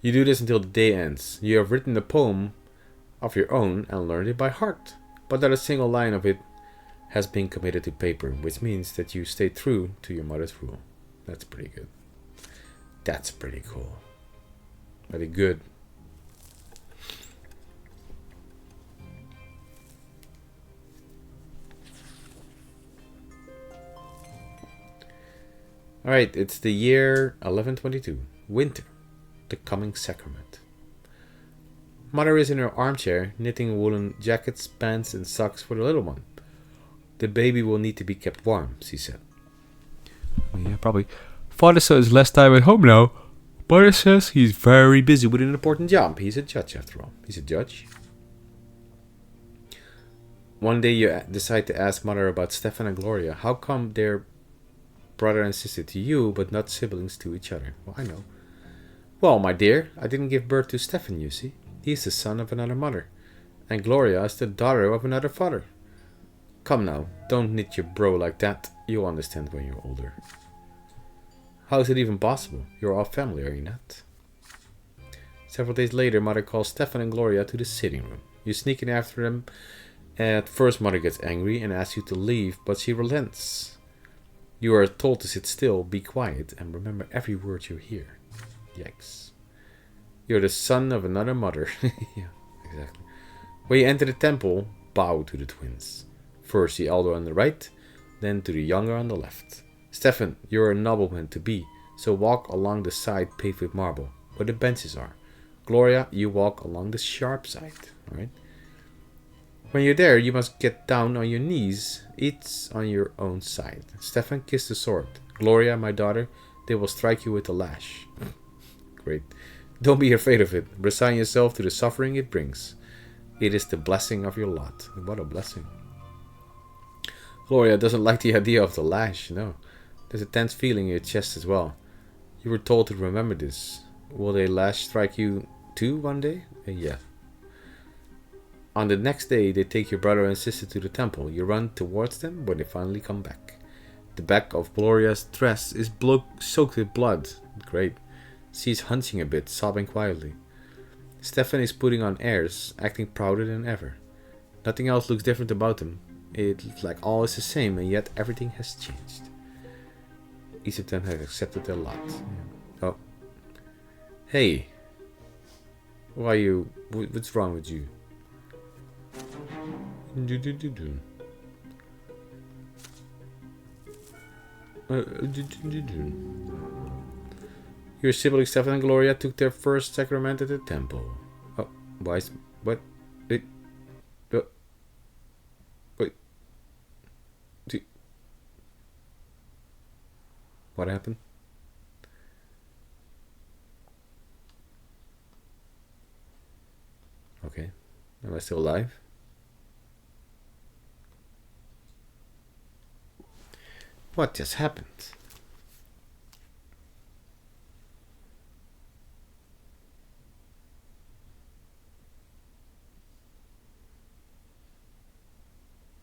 You do this until the day ends. You have written a poem of your own and learned it by heart, but not a single line of it has been committed to paper, which means that you stay true to your mother's rule. That's pretty good. That's pretty cool. Very good. Alright, it's the year 1122. Winter. The coming sacrament. Mother is in her armchair, knitting woolen jackets, pants, and socks for the little one. The baby will need to be kept warm, she said. Well, yeah, probably. Father says less time at home now. Mother says he's very busy with an important job. He's a judge, after all. He's a judge. One day you decide to ask Mother about Stefan and Gloria. How come they're brother and sister to you, but not siblings to each other? Well, I know. Well, my dear, I didn't give birth to Stefan, you see. He's the son of another mother. And Gloria is the daughter of another father. Come now, don't knit your brow like that. You'll understand when you're older. How is it even possible? You're all family, are you not? Several days later, Mother calls Stefan and Gloria to the sitting room. You sneak in after them. At first, Mother gets angry and asks you to leave, but she relents. You are told to sit still, be quiet, and remember every word you hear. Yikes. You're the son of another mother. Yeah, exactly. When you enter the temple, bow to the twins. First the elder on the right, then to the younger on the left. Stefan, you're a nobleman to be, so walk along the side paved with marble, where the benches are. Gloria, you walk along the sharp side, alright? When you're there, you must get down on your knees, each on your own side. Stefan, kiss the sword. Gloria, my daughter, they will strike you with the lash. Great. Don't be afraid of it. Resign yourself to the suffering it brings. It is the blessing of your lot. What a blessing. Gloria doesn't like the idea of the lash, no. There's a tense feeling in your chest as well. You were told to remember this. Will they lash strike you too one day? Yeah. On the next day, they take your brother and sister to the temple. You run towards them when they finally come back. The back of Gloria's dress is soaked with blood. Great. She's hunching a bit, sobbing quietly. Stefan is putting on airs, acting prouder than ever. Nothing else looks different about him. It's like all is the same, and yet everything has changed. Each of them has accepted their lot. Oh. Hey. Why you... What's wrong with you? Your siblings Stefan and Gloria took their first sacrament at the temple. Oh, why is... What? Wait. What happened? Okay. Am I still alive? What just happened?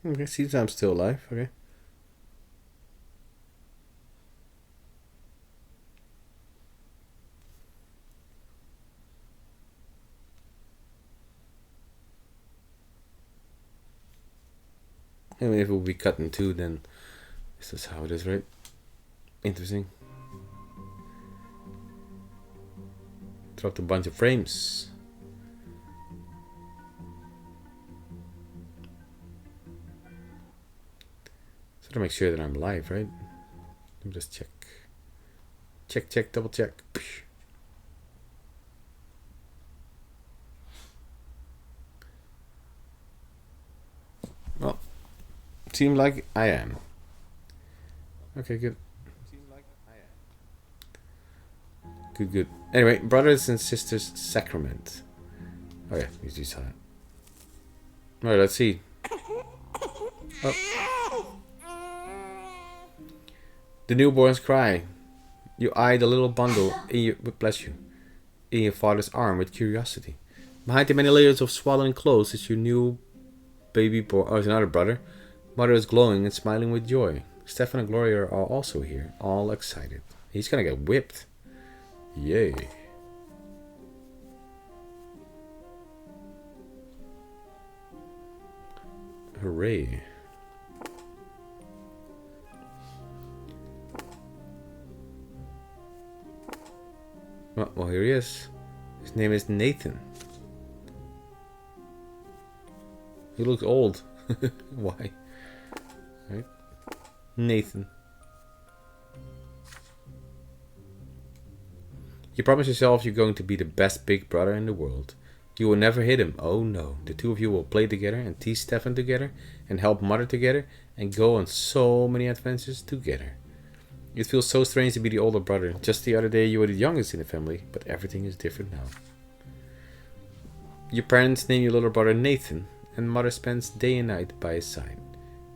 Okay, seems I'm still alive. Okay. Anyway, if it will be cut in two, then this is how it is, right? Interesting. Dropped a bunch of frames. So to make sure that I'm live, right? Let me just check. Check, double check. Well, seems like I am. Okay, good. Good. Anyway, brothers and sisters sacrament. Oh yeah, you saw that. Alright, let's see. Oh. The newborns cry. You eye the little bundle in your, bless you, in your father's arm with curiosity. Behind the many layers of swaddling clothes is your new baby boy. Oh, it's another brother. Mother is glowing and smiling with joy. Stefan and Gloria are also here, all excited. He's gonna get whipped. Yay. Hooray. Well, here he is. His name is Nathan. He looks old. Why? Right? Nathan. You promise yourself you're going to be the best big brother in the world. You will never hit him. Oh no. The two of you will play together and tease Stefan together and help Mother together and go on so many adventures together. It feels so strange to be the older brother. Just the other day you were the youngest in the family, but everything is different now. Your parents name your little brother Nathan, and Mother spends day and night by his side.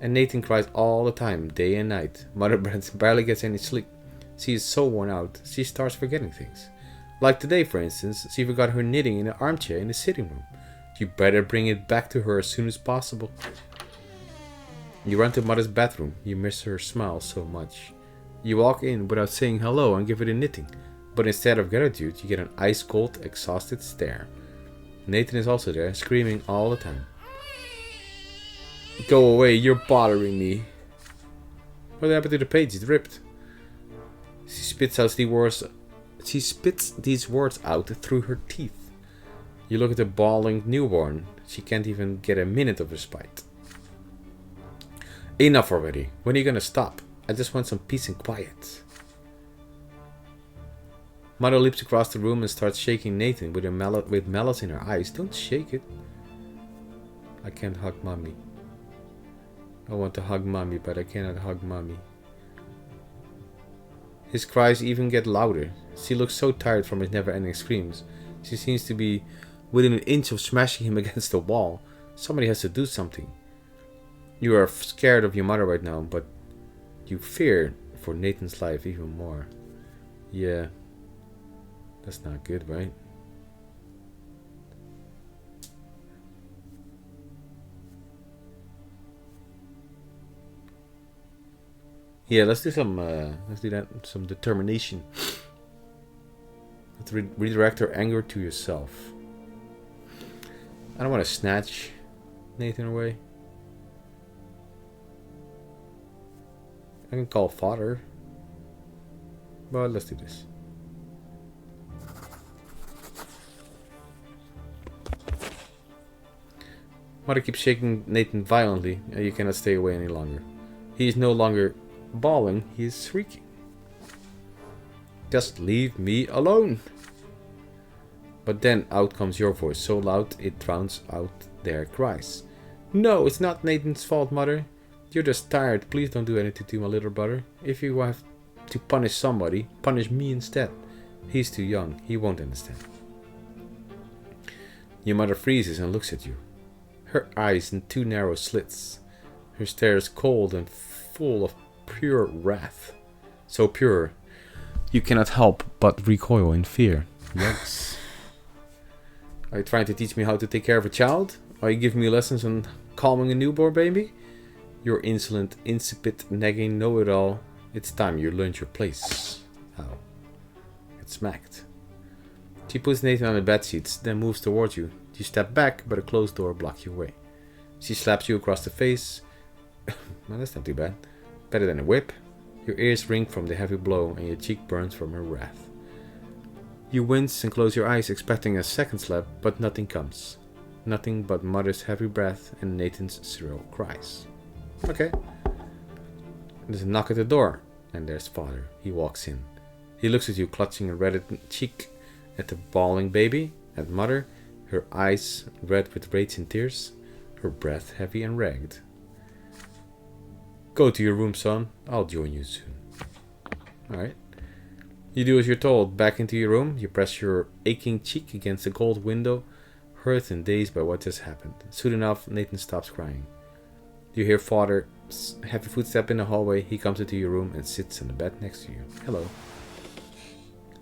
And Nathan cries all the time, day and night. Mother barely gets any sleep. She is so worn out, she starts forgetting things. Like today, for instance, she forgot her knitting in an armchair in the sitting room. You better bring it back to her as soon as possible. You run to Mother's bathroom. You miss her smile so much. You walk in without saying hello and give her the knitting. But instead of gratitude, you get an ice-cold, exhausted stare. Nathan is also there, screaming all the time. Go away, you're bothering me. What happened to the page? It's ripped. She spits these words out through her teeth. You look at the bawling newborn. She can't even get a minute of respite. Enough already. When are you gonna stop? I just want some peace and quiet. Mother leaps across the room and starts shaking Nathan with malice in her eyes. Don't shake it. I can't hug Mommy. I want to hug Mommy, but I cannot hug Mommy. His cries even get louder. She looks so tired from his never-ending screams. She seems to be within an inch of smashing him against the wall. Somebody has to do something. You are scared of your mother right now, but you fear for Nathan's life even more. Yeah. That's not good, right? Yeah, let's do some determination. Let's redirect her anger to yourself. I don't want to snatch Nathan away. I can call father. But let's do this. Mother keeps shaking Nathan violently, and you cannot stay away any longer. He is no longer bawling, he is shrieking. Just leave me alone. But then out comes your voice, so loud it drowns out their cries. No, it's not Nathan's fault, Mother. You're just tired. Please don't do anything to my little brother. If you have to punish somebody, punish me instead. He's too young. He won't understand. Your mother freezes and looks at you. Her eyes in two narrow slits. Her stare is cold and full of pure wrath. So pure, you cannot help but recoil in fear. Yes. Are you trying to teach me how to take care of a child? Are you giving me lessons on calming a newborn baby? Your insolent, insipid, nagging know-it-all. It's time you learned your place. Ow. Get smacked. She puts Nathan on the bed sheets, then moves towards you. You step back, but a closed door blocks your way. She slaps you across the face. Well, that's not too bad. Better than a whip. Your ears ring from the heavy blow, and your cheek burns from her wrath. You wince and close your eyes, expecting a second slap, but nothing comes. Nothing but Mother's heavy breath and Nathan's shrill cries. Okay. There's a knock at the door, and there's Father. He walks in. He looks at you, clutching a reddened cheek, at the bawling baby, at Mother, her eyes red with rage and tears, her breath heavy and ragged. Go to your room, son. I'll join you soon. Alright. You do as you're told. Back into your room, you press your aching cheek against the cold window, hurt and dazed by what just happened. Soon enough, Nathan stops crying. You hear Father's heavy footstep in the hallway. He comes into your room and sits on the bed next to you. Hello.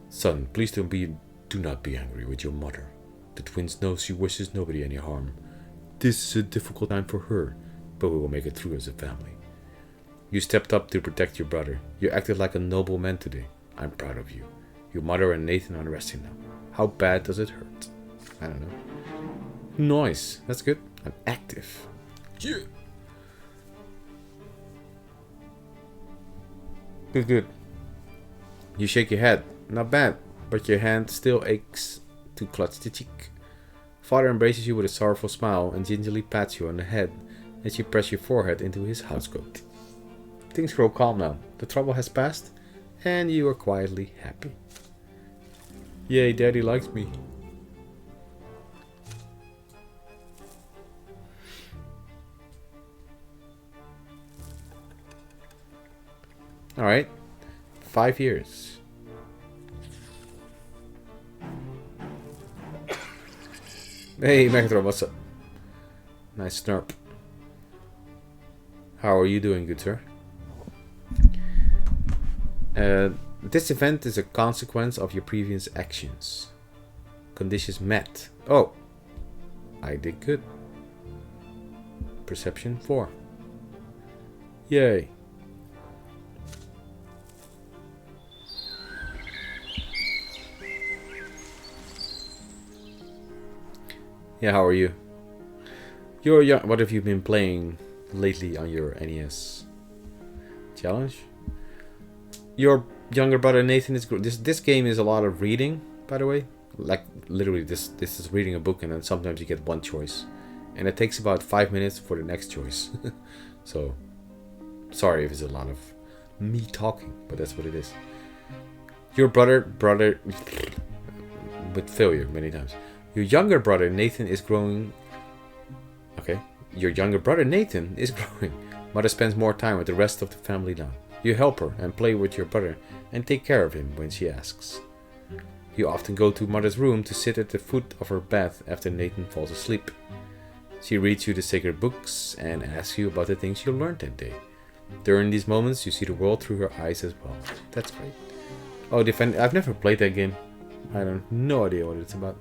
Son, please do not be angry with your mother. The twins know she wishes nobody any harm. This is a difficult time for her, but we will make it through as a family. You stepped up to protect your brother. You acted like a noble man today. I'm proud of you. Your mother and Nathan are resting now. How bad does it hurt? I don't know. Nice. That's good. I'm active. Yeah. Good. You shake your head. Not bad. But your hand still aches to clutch the cheek. Father embraces you with a sorrowful smile and gingerly pats you on the head as you press your forehead into his housecoat. Things grow calm now. The trouble has passed, and you are quietly happy. Yay, Daddy likes me. Alright. 5 years. Hey, Megatron, what's up? Nice snarp. How are you doing, good sir? This event is a consequence of your previous actions. Conditions met. Oh, I did good. Perception 4. Yay. Yeah, how are you? You're young. What have you been playing lately on your NES? Challenge? Your younger brother Nathan is this game is a lot of reading, by the way. Like literally this is reading a book, and then sometimes you get one choice. And it takes about 5 minutes for the next choice. So sorry if it's a lot of me talking, but that's what it is. Your brother with failure many times. Your younger brother Nathan is growing. Okay. Your younger brother Nathan is growing. Mother spends more time with the rest of the family now. You help her and play with your brother and take care of him when she asks. You often go to Mother's room to sit at the foot of her bed after Nathan falls asleep. She reads you the sacred books and asks you about the things you learned that day. During these moments, you see the world through her eyes as well. That's great. Oh, I've never played that game. I have no idea what it's about.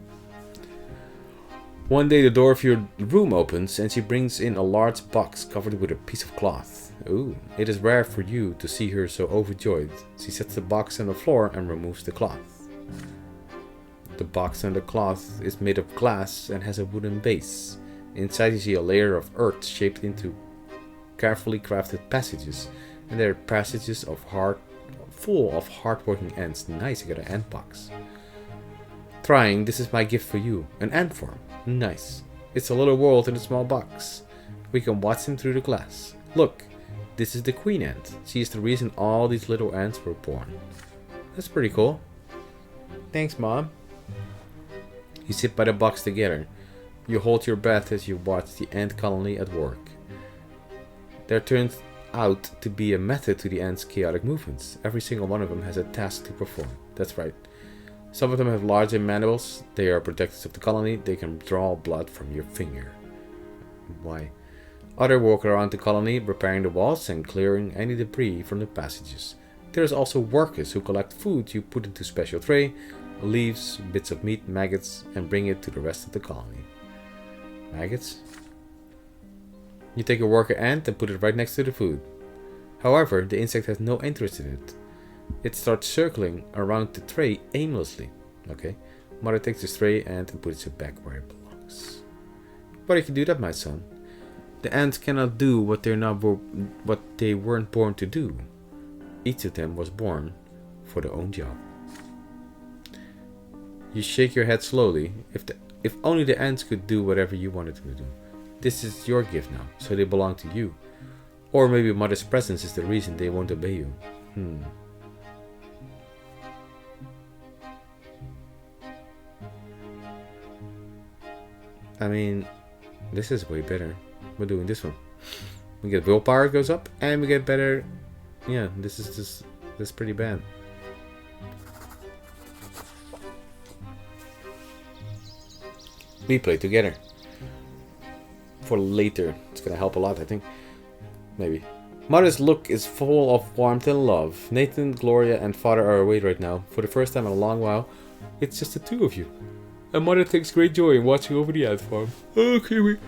One day the door of your room opens and she brings in a large box covered with a piece of cloth. Ooh, it is rare for you to see her so overjoyed. She sets the box on the floor and removes the cloth. The box and the cloth is made of glass and has a wooden base. Inside you see a layer of earth shaped into carefully crafted passages. And there are passages full of hard-working ants. Nice, you got an ant box. Trying, this is my gift for you. An ant farm. Nice. It's a little world in a small box. We can watch them through the glass. Look, this is the queen ant. She is the reason all these little ants were born. That's pretty cool. Thanks, Mom. You sit by the box together. You hold your breath as you watch the ant colony at work. There turns out to be a method to the ants' chaotic movements. Every single one of them has a task to perform. That's right. Some of them have larger mandibles. They are protectors of the colony. They can draw blood from your finger. Why? Others walk around the colony, repairing the walls and clearing any debris from the passages. There's also workers who collect food you put into special tray, leaves, bits of meat, maggots, and bring it to the rest of the colony. Maggots? You take a worker ant and put it right next to the food. However, the insect has no interest in it. It starts circling around the tray aimlessly. Okay, Mother takes the stray ant and puts it back where it belongs. But you can do that, my son. The ants cannot do what they weren't born to do. Each of them was born for their own job. You shake your head slowly. If only the ants could do whatever you wanted them to do. This is your gift now, so they belong to you. Or maybe Mother's presence is the reason they won't obey you. I mean, this is way better. We're doing this one. We get willpower goes up, and we get better. Yeah, this is pretty bad. We play together. For later. It's gonna help a lot, I think. Maybe. Mother's look is full of warmth and love. Nathan, Gloria, and Father are away right now. For the first time in a long while, it's just the two of you. And Mother takes great joy in watching over the ant farm. Oh, Kiwi.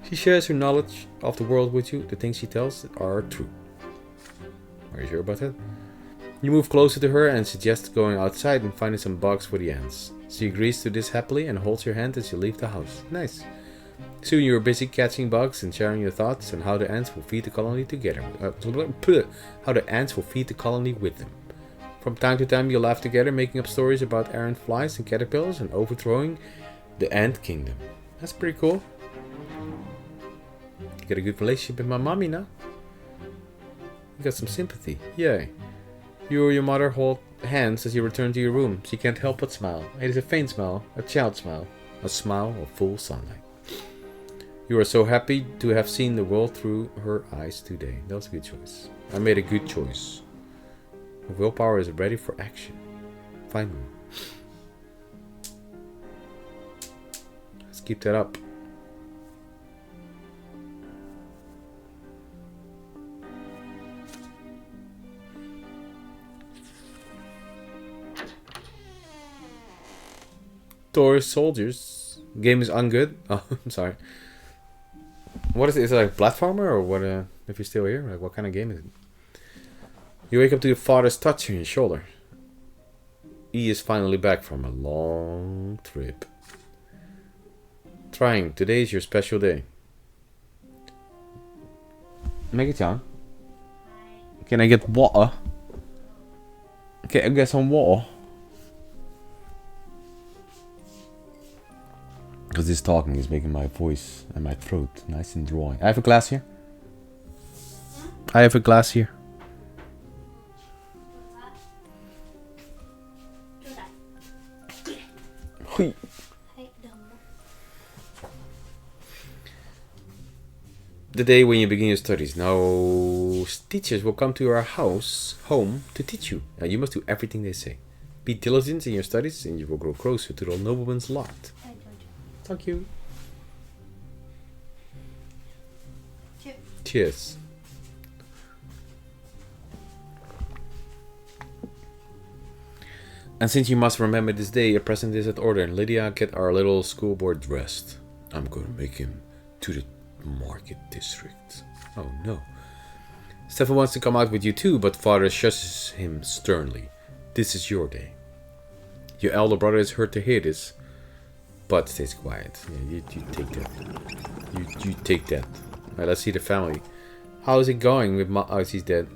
She shares her knowledge of the world with you. The things she tells are true. Are you sure about that? You move closer to her and suggest going outside and finding some bugs for the ants. She agrees to this happily and holds your hand as you leave the house. Nice. Soon you are busy catching bugs and sharing your thoughts on how the ants will feed the colony together. How the ants will feed the colony with them. From time to time you laugh together, making up stories about errant flies and caterpillars and overthrowing the ant kingdom. That's pretty cool. You got a good relationship with my mommy now. You got some sympathy. Yay. You or your mother hold hands as you return to your room. She can't help but smile. It is a faint smile, a child smile, a smile of full sunlight. You are so happy to have seen the world through her eyes today. That was a good choice. I made a good choice. Willpower is ready for action. Finally. Let's keep that up. Toy soldiers. Game is ungood. Oh, I'm sorry. What is it? Is it like a platformer or what? If you're still here, like what kind of game is it? You wake up to your father's touch on your shoulder. He is finally back from a long trip. Trying. Today is your special day. Make it John. Can I get water? Okay, I'll get some water. Because this talking is making my voice and my throat nice and dry. I have a glass here. I have a glass here. Hui. The day when you begin your studies. No. So teachers will come to your home, to teach you. And you must do everything they say. Be diligent in your studies, and you will grow closer to the nobleman's lot. Thank you. Cheers. And since you must remember this day, a present is at order. Lydia, get our little schoolboy dressed. I'm gonna make him to the market district. Oh no. Stefan wants to come out with you too, but father shushes him sternly. This is your day. Your elder brother is hurt to hear this, but stays quiet. Yeah, you take that. You take that. Alright, let's see the family. How is it going with oh, she's dead.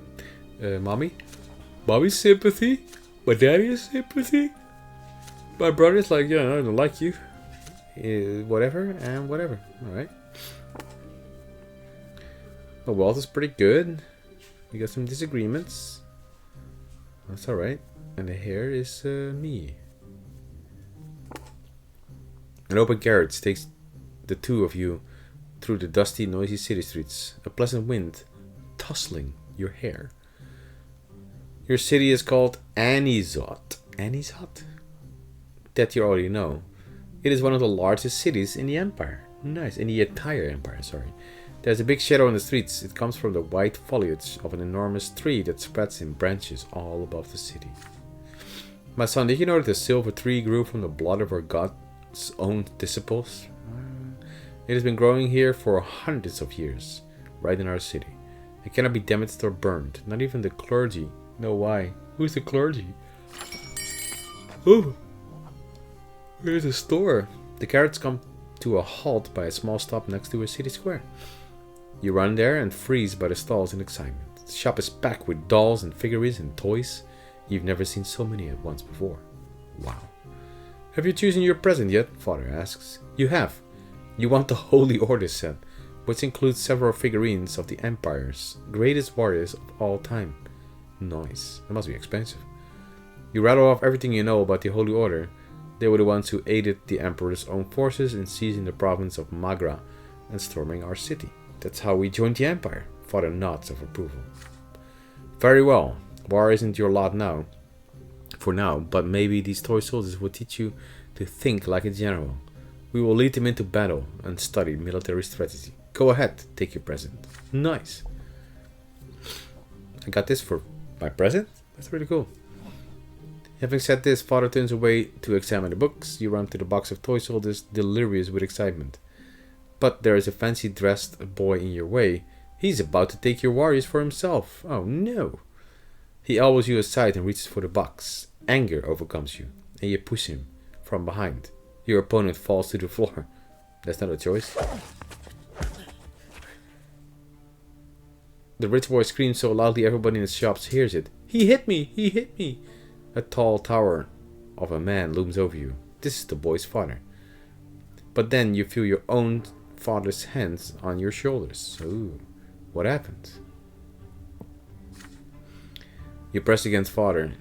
Mommy? Mommy's sympathy? My daddy is sympathy? My brother's like, yeah, I don't like you. Whatever, and whatever. Alright. The wealth is pretty good. You got some disagreements. That's alright. And the hair is me. An open carriage takes the two of you through the dusty, noisy city streets. A pleasant wind tussling your hair. Your city is called Anizot. Anizot? That you already know. It is one of the largest cities in the empire. Nice. In the entire empire, sorry. There's a big shadow on the streets. It comes from the white foliage of an enormous tree that spreads in branches all above the city. My son, did you know that the silver tree grew from the blood of our God's own disciples? It has been growing here for hundreds of years, right in our city. It cannot be damaged or burned, not even the clergy. No, why? Who's the clergy? Oh, here's a store. The carriage comes to a halt by a small stop next to a city square. You run there and freeze by the stalls in excitement. The shop is packed with dolls and figurines and toys. You've never seen so many at once before. Wow. Have you chosen your present yet? Father asks. You have. You want the Holy Order set, which includes several figurines of the Empire's greatest warriors of all time. Nice. That must be expensive. You rattle off everything you know about the Holy Order. They were the ones who aided the Emperor's own forces in seizing the province of Magra and storming our city. That's how we joined the Empire. Father nods of approval. Very well. War isn't your lot now. For now, but maybe these toy soldiers will teach you to think like a general. We will lead them into battle and study military strategy. Go ahead, take your present. Nice. I got this for my present? That's really cool. Having said this, father turns away to examine the books. You run to the box of toy soldiers, delirious with excitement. But there is a fancy dressed boy in your way. He's about to take your warriors for himself. Oh no. He elbows you aside and reaches for the box. Anger overcomes you, and you push him from behind. Your opponent falls to the floor. That's not a choice. The rich boy screams so loudly everybody in the shops hears it. He hit me! He hit me! A tall tower of a man looms over you. This is the boy's father. But then you feel your own father's hands on your shoulders. Ooh, what happened? You press against father.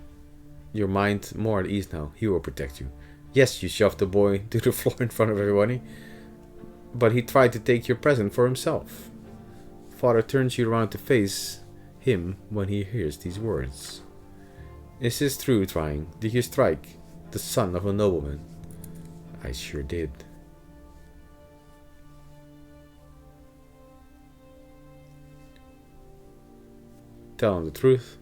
Your mind more at ease now. He will protect you. Yes, you shoved the boy to the floor in front of everybody. But he tried to take your present for himself. Father turns you around to face him when he hears these words. Is this true, trying? Did you strike the son of a nobleman? I sure did. Tell him the truth.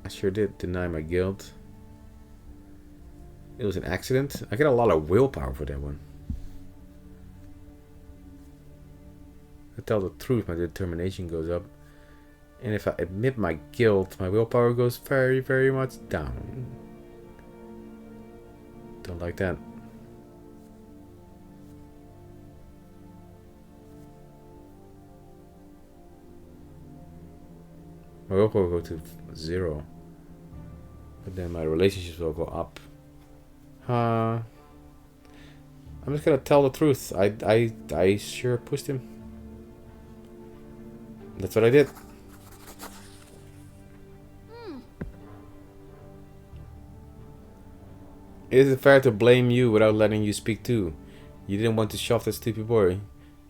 I sure did deny my guilt. It was an accident. I get a lot of willpower for that one. I tell the truth, my determination goes up. And if I admit my guilt, my willpower goes very, very much down. Don't like that. My willpower will go to 0. But then my relationships will go up. I'm just gonna tell the truth. I sure pushed him. That's what I did. It isn't fair to blame you without letting you speak too. You didn't want to shove that stupid boy.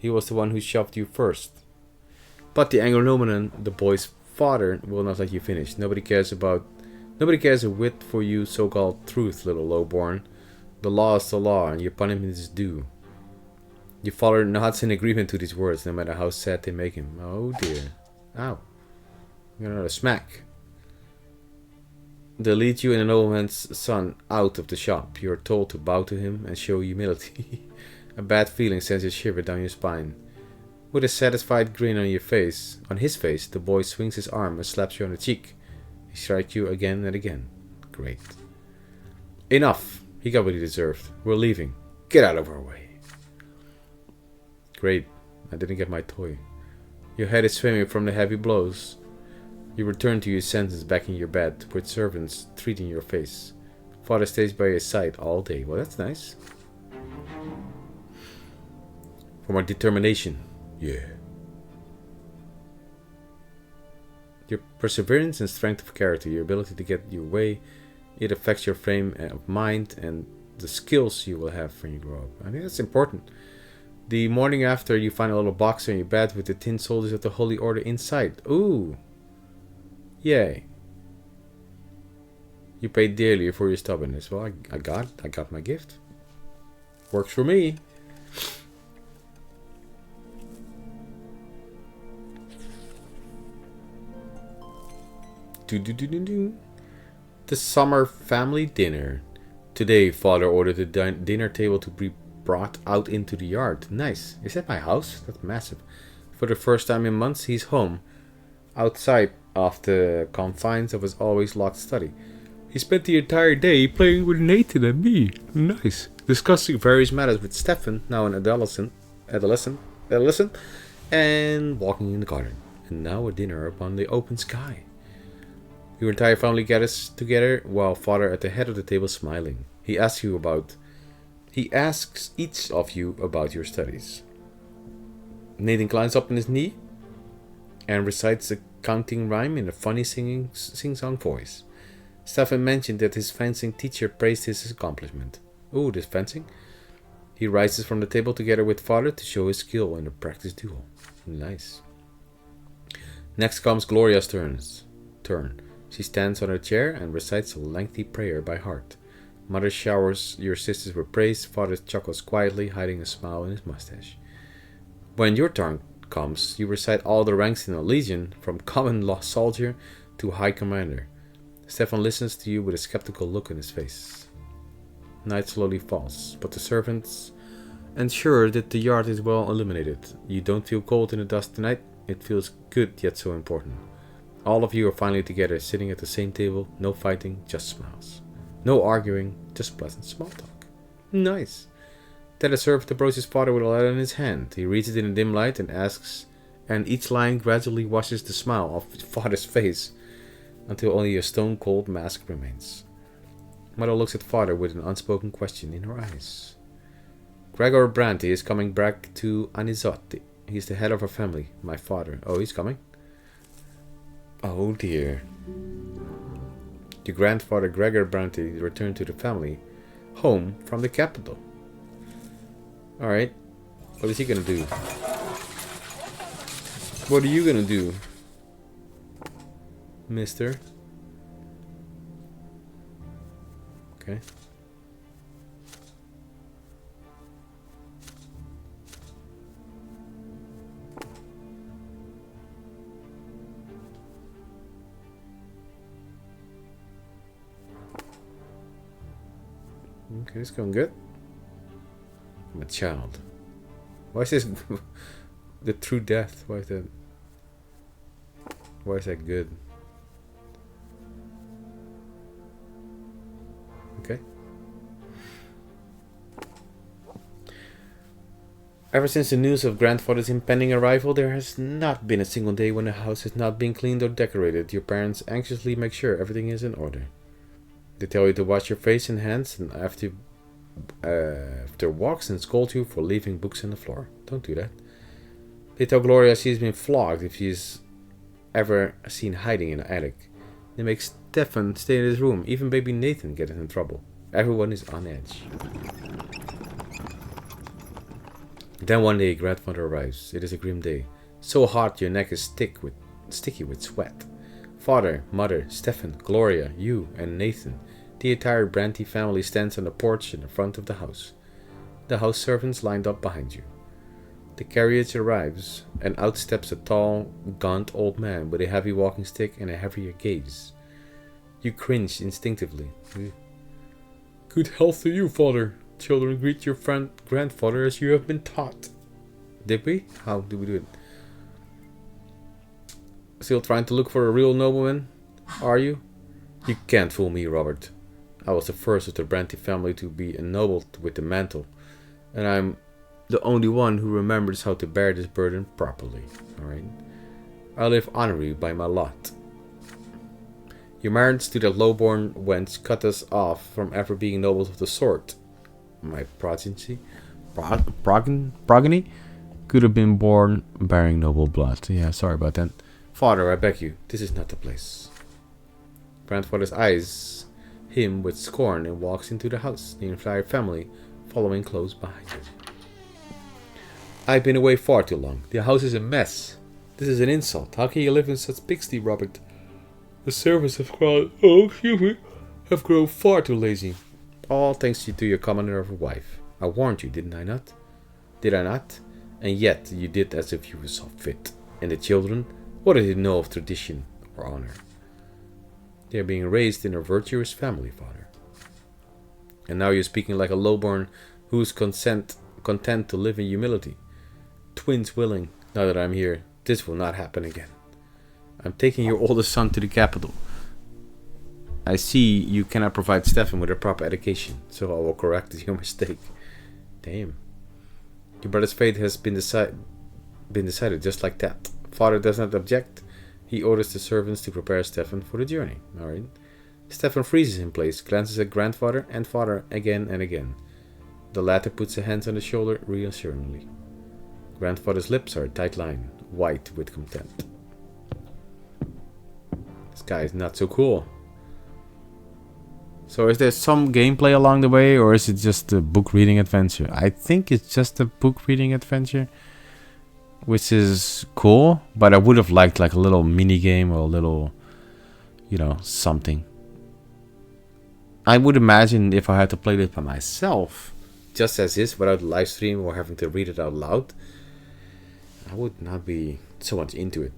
He was the one who shoved you first. But the Anglo-Nomanon, the boy's father, will not let you finish. Nobody cares a whit for you so-called truth, little lowborn. The law is the law, and your punishment is due. Your father nods in agreement to these words, no matter how sad they make him. Oh dear. Ow. You got another smack. They lead you and the nobleman's son out of the shop. You are told to bow to him and show humility. A bad feeling sends a shiver down your spine. With a satisfied grin on his face, the boy swings his arm and slaps you on the cheek. He strikes you again and again. Great. Enough. He got what he deserved. We're leaving. Get out of our way. Great. I didn't get my toy. Your head is swimming from the heavy blows. You return to your senses back in your bed, with servants treating your face. Father stays by your side all day. Well, that's nice. For my determination. Yeah. Your perseverance and strength of character, your ability to get your way, it affects your frame of mind and the skills you will have when you grow up. I think that's important. The morning after, you find a little box on your bed with the tin soldiers of the Holy Order inside. Ooh. Yay. You paid dearly for your stubbornness. Well, I got my gift. Works for me. The summer family dinner. Today, Father ordered the dinner table to be brought out into the yard. Nice. Is that my house? That's massive. For the first time in months, he's home, outside of the confines of his always locked study. He spent the entire day playing with Nathan and me. Nice. Discussing various matters with Stefan, now an adolescent, and walking in the garden. And now a dinner upon the open sky. Your entire family gathers together, while Father at the head of the table smiling. He asks each of you about your studies. Nathan climbs up on his knee and recites a counting rhyme in a funny sing-song voice. Stefan mentioned that his fencing teacher praised his accomplishment. Ooh, this fencing? He rises from the table together with Father to show his skill in a practice duel. Nice. Next comes Gloria's turn. She stands on her chair and recites a lengthy prayer by heart. Mother showers your sisters with praise. Father chuckles quietly, hiding a smile in his mustache. When your turn comes, you recite all the ranks in a legion, from common law soldier to high commander. Stefan listens to you with a skeptical look in his face. Night slowly falls, but the servants ensure that the yard is well illuminated. You don't feel cold in the dust tonight. It feels good, yet so important. All of you are finally together, sitting at the same table. No fighting, just smiles. No arguing, just pleasant small talk. Nice. Then a servant approaches Father with a letter in his hand. He reads it in a dim light and asks, and each line gradually washes the smile off Father's face until only a stone-cold mask remains. Mother looks at Father with an unspoken question in her eyes. Gregor Brante is coming back to Anizotti. He's the head of our family, my father. Oh, he's coming? Oh dear. Your grandfather Gregor Brante returned to the family home from the capital. Alright. What is he gonna do? What are you gonna do, mister? Okay. Okay, it's going good. I'm a child. Why is this the true death? Why is that? Why is that good? Okay. Ever since the news of grandfather's impending arrival, there has not been a single day when the house has not been cleaned or decorated. Your parents anxiously make sure everything is in order. They tell you to wash your face and hands, and after walks and scold you for leaving books on the floor. Don't do that. They tell Gloria she's been flogged if she's ever seen hiding in the attic. They make Stefan stay in his room. Even baby Nathan gets in trouble. Everyone is on edge. Then one day grandfather arrives. It is a grim day. So hot your neck is sticky with sweat. Father, mother, Stefan, Gloria, you, and Nathan. The entire Brante family stands on the porch in the front of the house. The house servants lined up behind you. The carriage arrives, and out steps a tall, gaunt old man with a heavy walking stick and a heavier gaze. You cringe instinctively. Good health to you, father. Children, greet your friend grandfather as you have been taught. Did we? How did we do it? Still trying to look for a real nobleman? Are you? You can't fool me, Robert. I was the first of the Brante family to be ennobled with the mantle, and I'm the only one who remembers how to bear this burden properly. Alright? I live honorably by my lot. Your marriage to that lowborn wench cut us off from ever being nobles of the sword. My progeny could have been born bearing noble blood. Yeah, sorry about that. Father, I beg you, this is not the place. Grandfather's eyes him with scorn and walks into the house, the entire family following close behind him. I've been away far too long. The house is a mess. This is an insult. How can you live in such pigsty, Robert? The servants have grown far too lazy. All thanks to your commoner of a wife. I warned you, didn't I not? Did I not? And yet you did as if you saw fit. And the children, what do they know of tradition or honor? They are being raised in a virtuous family, father. And now you're speaking like a lowborn who is content to live in humility. Twins willing, now that I'm here, this will not happen again. I'm taking your oldest son to the capital. I see you cannot provide Stefan with a proper education, so I will correct your mistake. Damn. Your brother's fate has been decided just like that. Father does not object. He orders the servants to prepare Stefan for the journey. Alright. Stefan freezes in place, glances at grandfather and father again and again. The latter puts a hand on his shoulder reassuringly. Grandfather's lips are a tight line, white with contempt. This guy is not so cool. So is there some gameplay along the way, or is it just a book reading adventure? I think it's just a book reading adventure, which is cool, but I would have liked like a little mini game or a little, something. I would imagine if I had to play this by myself, just as is, without a live stream or having to read it out loud, I would not be so much into it.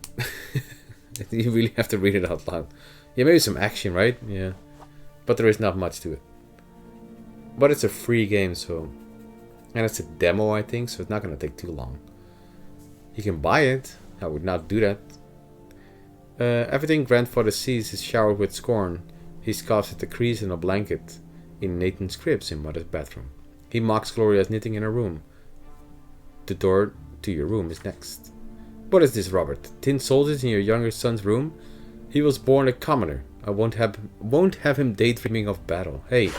You really have to read it out loud. Yeah, maybe some action, right? Yeah. But there is not much to it. But it's a free game, so... And it's a demo, I think, so it's not going to take too long. You can buy it. I would not do that. Everything grandfather sees is showered with scorn. He scoffs at the crease in a blanket in Nathan's cribs in mother's bathroom. He mocks Gloria's knitting in her room. The door to your room is next. What is this, Robert? Tin soldiers in your younger son's room? He was born a commoner. I won't have him daydreaming of battle. Hey.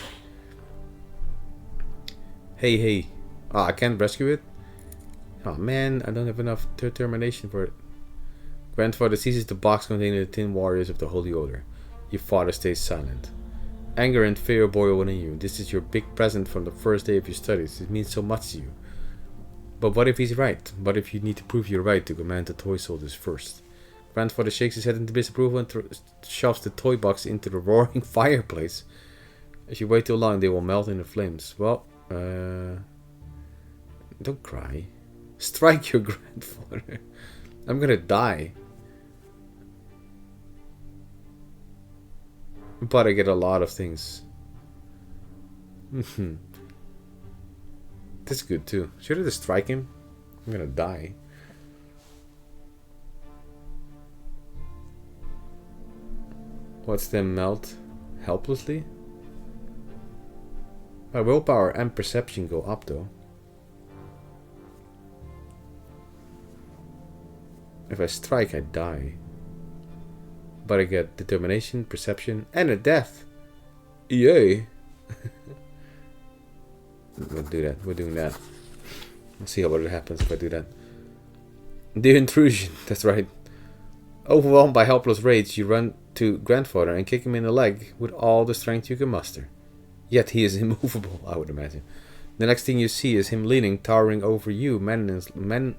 Hey. Ah, I can't rescue it? Oh man, I don't have enough determination for it. Grandfather seizes the box containing the tin warriors of the Holy Order. Your father stays silent. Anger and fear boil within you. This is your big present from the first day of your studies. It means so much to you. But what if he's right? What if you need to prove you're right to command the toy soldiers first? Grandfather shakes his head in disapproval and shoves the toy box into the roaring fireplace. If you wait too long, they will melt in the flames. Well, don't cry. Strike your grandfather. I'm gonna die. But I get a lot of things. That's good too. Should I just strike him? I'm gonna die. Watch them melt helplessly. My willpower and perception go up though. If I strike, I die. But I get determination, perception, and a death. Yay! We'll do that. We're doing that. We'll see what happens if I do that. The intrusion. That's right. Overwhelmed by helpless rage, you run to grandfather and kick him in the leg with all the strength you can muster. Yet he is immovable, I would imagine. The next thing you see is him leaning, towering over you, menacingly,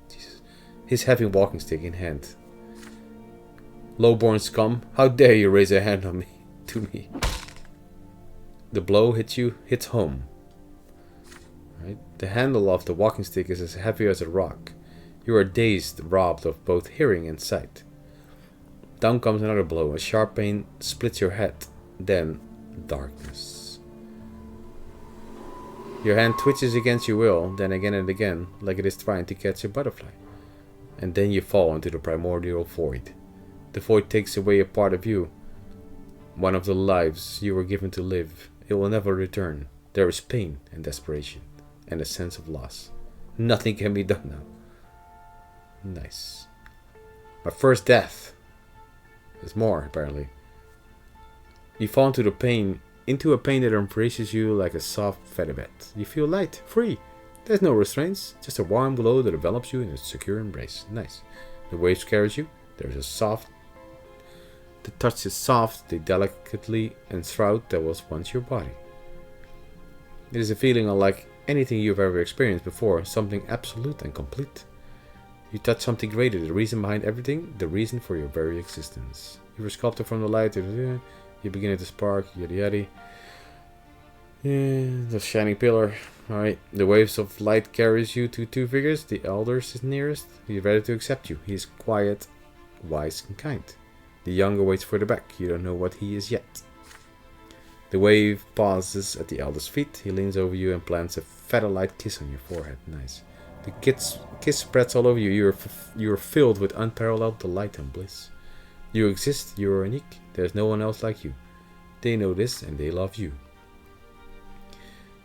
Jesus, his heavy walking stick in hand. Low-born scum, how dare you raise a hand on me, to me? The blow hits home. Right? The handle of the walking stick is as heavy as a rock. You are dazed, robbed of both hearing and sight. Down comes another blow. A sharp pain splits your head. Then, darkness. Your hand twitches against your will, then again and again, like it is trying to catch a butterfly. And then you fall into the primordial void. The void takes away a part of you. One of the lives you were given to live. It will never return. There is pain and desperation, and a sense of loss. Nothing can be done now. Nice. My first death. There's more, apparently. You fall into a pain that embraces you like a soft feather bed. You feel light, free. There's no restraints, just a warm glow that envelops you in a secure embrace. Nice. The waves carry you. There's a soft... The touch is soft, they delicately enshroud that was once your body. It is a feeling unlike anything you've ever experienced before, something absolute and complete. You touch something greater, the reason behind everything, the reason for your very existence. You were sculpted from the light, you begin to spark, yada yada. Yeah, the shining pillar. Alright, the waves of light carries you to two figures. The elders is nearest. He is ready to accept you. He is quiet, wise, and kind. The younger waits for the back. You don't know what he is yet. The wave pauses at the elder's feet. He leans over you and plants a feather-light kiss on your forehead. Nice. The kiss spreads all over you. You are filled with unparalleled delight and bliss. You exist. You are unique. There's no one else like you. They know this and they love you.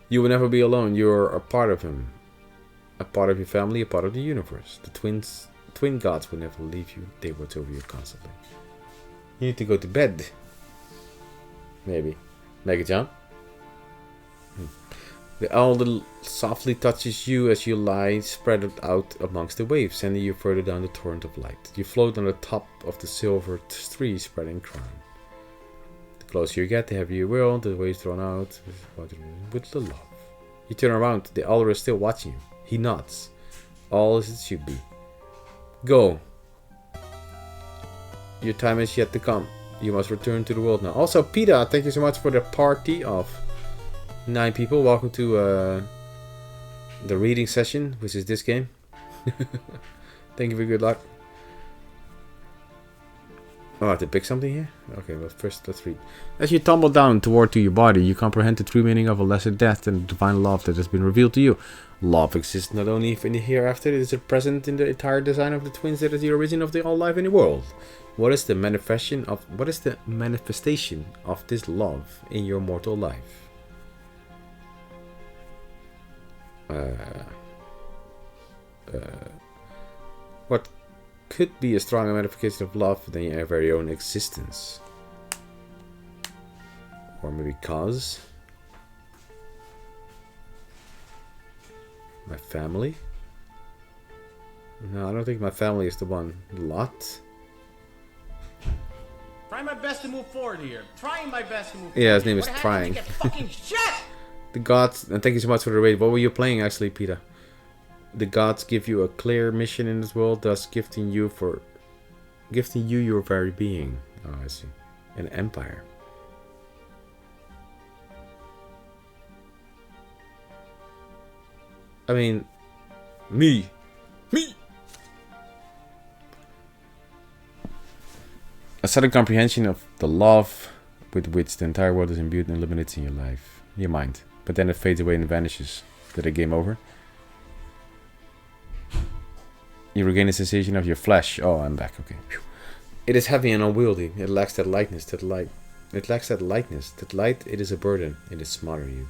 You will never be alone. You are a part of him. A part of your family, a part of the universe. The twin gods will never leave you. They watch over you constantly. You need to go to bed. Maybe. Make it, John. The elder softly touches you as you lie spread out amongst the waves, sending you further down the torrent of light. You float on the top of the silver tree spreading crown. The closer you get, the heavier you will. The waves thrown out with the love. You turn around. The elder is still watching you. He nods. All as it should be. Go. Your time is yet to come. You must return to the world now. Also, Peta, thank you so much for the party of 9 people. Welcome to the reading session, which is this game. Thank you for good luck. Oh, I have to pick something here? Okay, well first let's read. As you tumble down toward your body, you comprehend the true meaning of a lesser death and the divine love that has been revealed to you. Love exists not only in the hereafter, it is present in the entire design of the twins that is the origin of the all life in the world. What is the manifestation of this love in your mortal life? What could be a stronger manifestation of love than your very own existence? Or maybe cause? My family? No, I don't think my family is the one. Lot? Trying my best to move forward here. Trying my best to move forward. Yeah, his name is What Trying. happened? You get fucking shit! The gods, and thank you so much for the raid. What were you playing actually, Peter? The gods give you a clear mission in this world, thus gifting you your very being. Oh, I see. An empire. I mean, me. A sudden comprehension of the love with which the entire world is imbued and illuminates in your life, your mind. But then it fades away and vanishes. Did a game over? You regain a sensation of your flesh. Oh, I'm back. Okay. Whew. It is heavy and unwieldy. It lacks that lightness. That light, it is a burden. It is smothering you.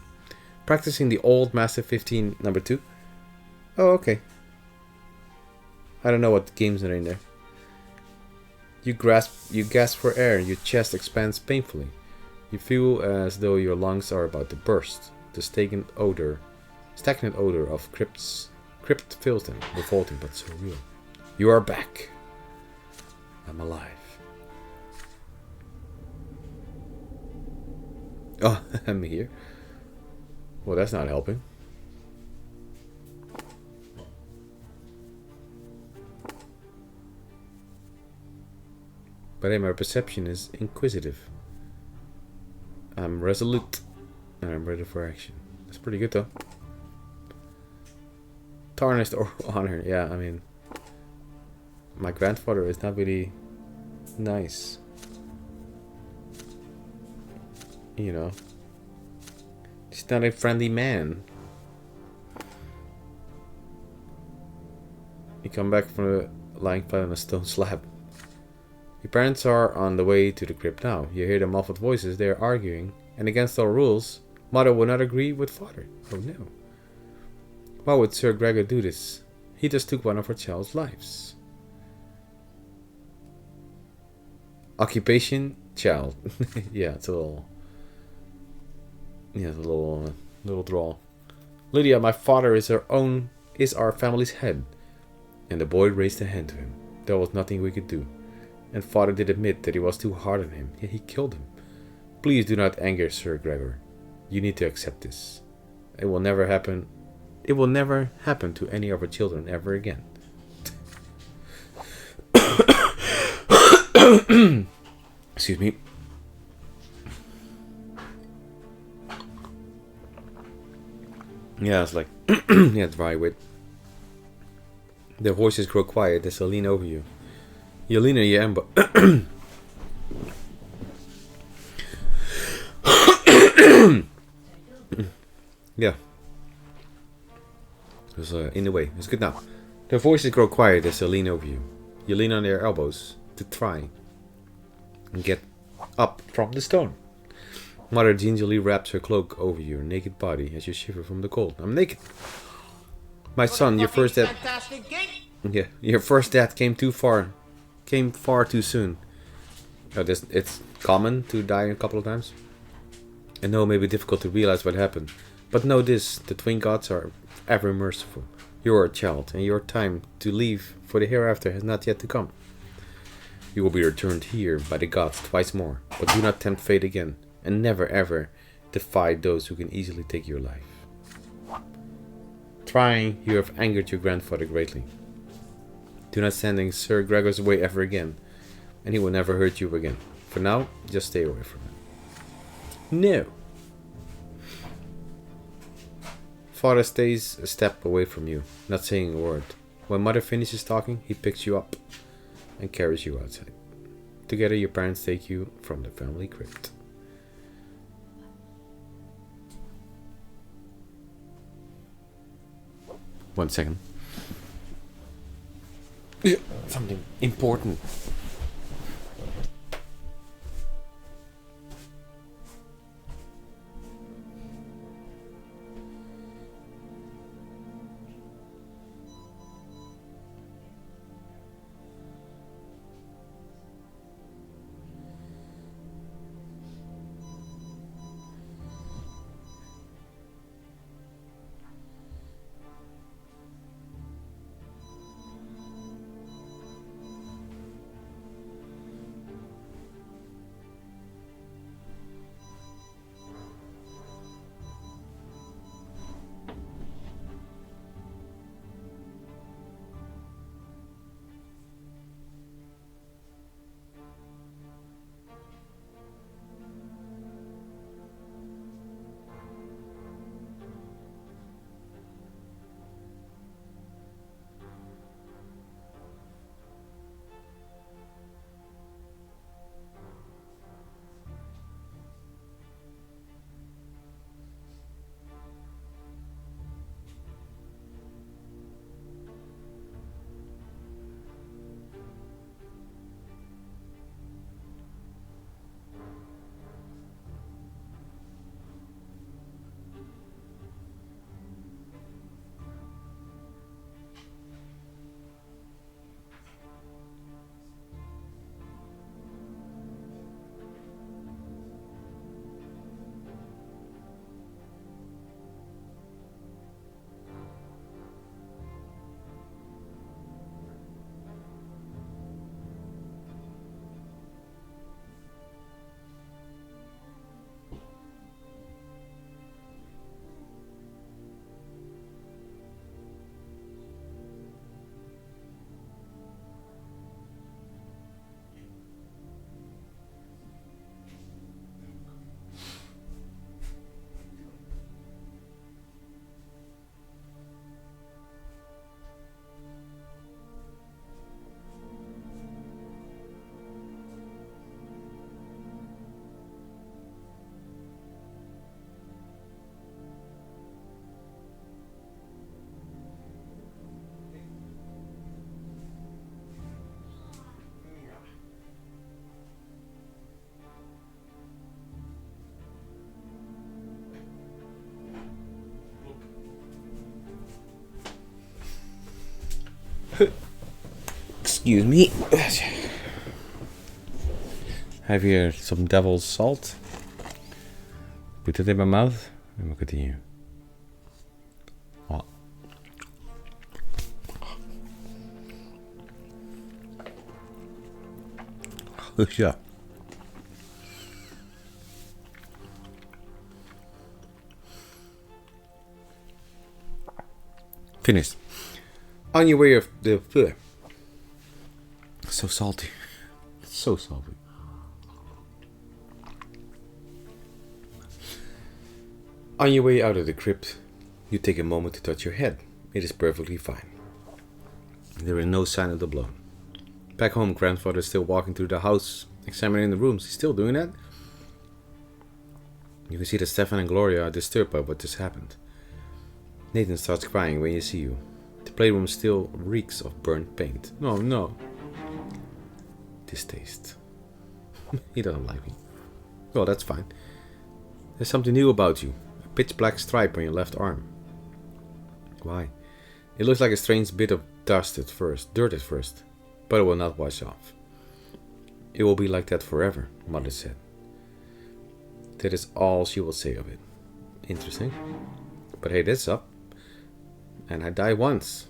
Practicing the old Master 15 number 2. Oh, okay. I don't know what games are in there. You gasp for air. Your chest expands painfully. You feel as though your lungs are about to burst. The stagnant odor of crypt fills them, revolting but so real. You are back. I'm alive. Oh, I'm here. Well, that's not helping. But hey, my perception is inquisitive. I'm resolute. And I'm ready for action. That's pretty good though. Tarnished or honor. Yeah, I mean, my grandfather is not really nice. You know, he's not a friendly man. You come back from the lying flat on a stone slab. Your parents are on the way to the crypt now. You hear the muffled voices. They are arguing, and against all rules, Mother will not agree with Father. Oh no. Why would Sir Gregor do this? He just took one of her child's lives. Occupation? Child. Yeah, it's a little... Yeah, it's a little drawl. Lydia, my father is our family's head. And the boy raised a hand to him. There was nothing we could do. And Father did admit that he was too hard on him, yet he killed him. Please do not anger Sir Gregor. You need to accept this. It will never happen. It will never happen to any of our children ever again. Excuse me. Yeah, it's like yeah, dry wit. The voices grow quiet as they lean over you. You lean on your elbow. Yeah. It was in the way. It's good now. Their voices grow quiet as they lean over you. You lean on their elbows to try and get up from the stone. Mother gingerly wraps her cloak over your naked body as you shiver from the cold. I'm naked. My son, your first death. Yeah, your first death came far too soon. It's common to die a couple of times. I know it may be difficult to realize what happened, but know this, the twin gods are ever merciful. You are a child, and your time to leave for the hereafter has not yet to come. You will be returned here by the gods twice more, but do not tempt fate again, and never ever defy those who can easily take your life. Trying, you have angered your grandfather greatly. Do not stand in Sir Gregor's way ever again, and he will never hurt you again. For now, just stay away from him. No. Father stays a step away from you, not saying a word. When Mother finishes talking, he picks you up and carries you outside. Together, your parents take you from the family crypt. One second. Something important. Excuse me. Have here some devil's salt. Put it in my mouth and we'll continue. Oh. Yeah. Finished. On your way of the so salty. It's so salty. On your way out of the crypt, you take a moment to touch your head. It is perfectly fine. There is no sign of the blow. Back home, grandfather is still walking through the house, examining the rooms. He's still doing that. You can see that Stefan and Gloria are disturbed by what just happened. Nathan starts crying when you see you. The playroom still reeks of burnt paint. Oh no. Distaste. He doesn't like me. Well, that's fine. There's something new about you. A pitch black stripe on your left arm. Why? It looks like a strange bit of dirt at first, but it will not wash off. It will be like that forever, Mother said. That is all she will say of it. Interesting. But hey, that's up. And I die once.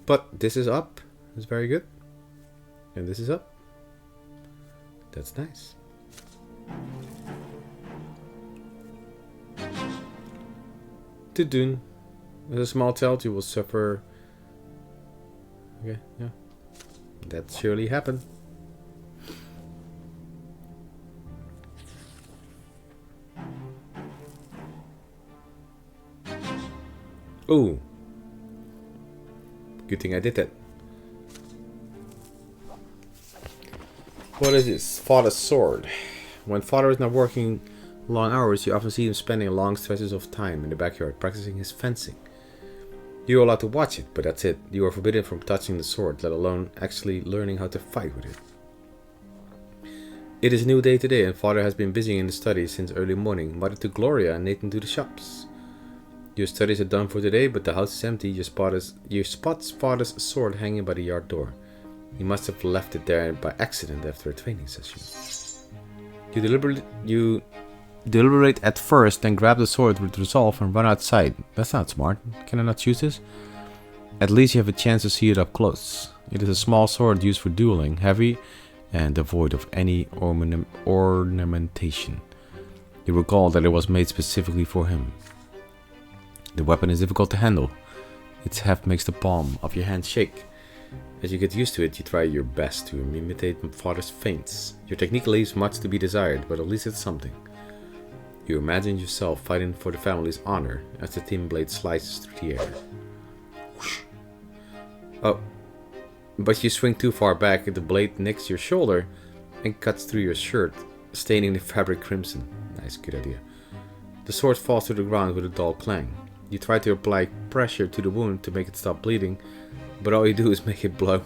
But this is up. It's very good. And this is up. That's nice. Tudun. As a small child, you will suffer. Okay, yeah. That surely happened. Ooh. Good thing I did that. What is this? Father's sword. When father is not working long hours, you often see him spending long stretches of time in the backyard practicing his fencing. You are allowed to watch it, but that's it. You are forbidden from touching the sword, let alone actually learning how to fight with it. It is a new day today, and father has been busy in the study since early morning. Mother to Gloria and Nathan to the shops. Your studies are done for today, but the house is empty. You spot father's sword hanging by the yard door. He must have left it there by accident after a training session. You deliberate at first, then grab the sword with resolve and run outside. That's not smart. Can I not choose this? At least you have a chance to see it up close. It is a small sword used for dueling, heavy and devoid of any ornamentation. You recall that it was made specifically for him. The weapon is difficult to handle. Its heft makes the palm of your hand shake. As you get used to it, you try your best to imitate father's feints. Your technique leaves much to be desired, but at least it's something. You imagine yourself fighting for the family's honor as the thin blade slices through the air. Whoosh. Oh, but you swing too far back and the blade nicks your shoulder and cuts through your shirt, staining the fabric crimson. Nice, good idea. The sword falls to the ground with a dull clang. You try to apply pressure to the wound to make it stop bleeding, but all you do is make it blood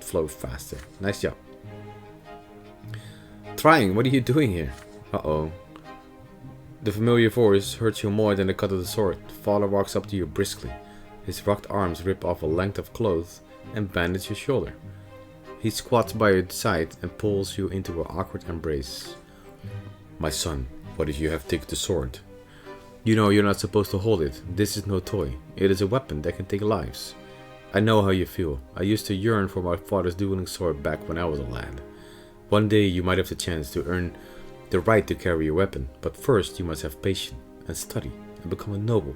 flow faster. Nice job. Trying, what are you doing here? Uh-oh. The familiar voice hurts you more than the cut of the sword. Father walks up to you briskly. His rocked arms rip off a length of cloth and bandage your shoulder. He squats by your side and pulls you into an awkward embrace. My son, what if you have taken the sword? You know you're not supposed to hold it. This is no toy. It is a weapon that can take lives. I know how you feel. I used to yearn for my father's dueling sword back when I was a lad. One day you might have the chance to earn the right to carry a weapon, but first you must have patience and study and become a noble.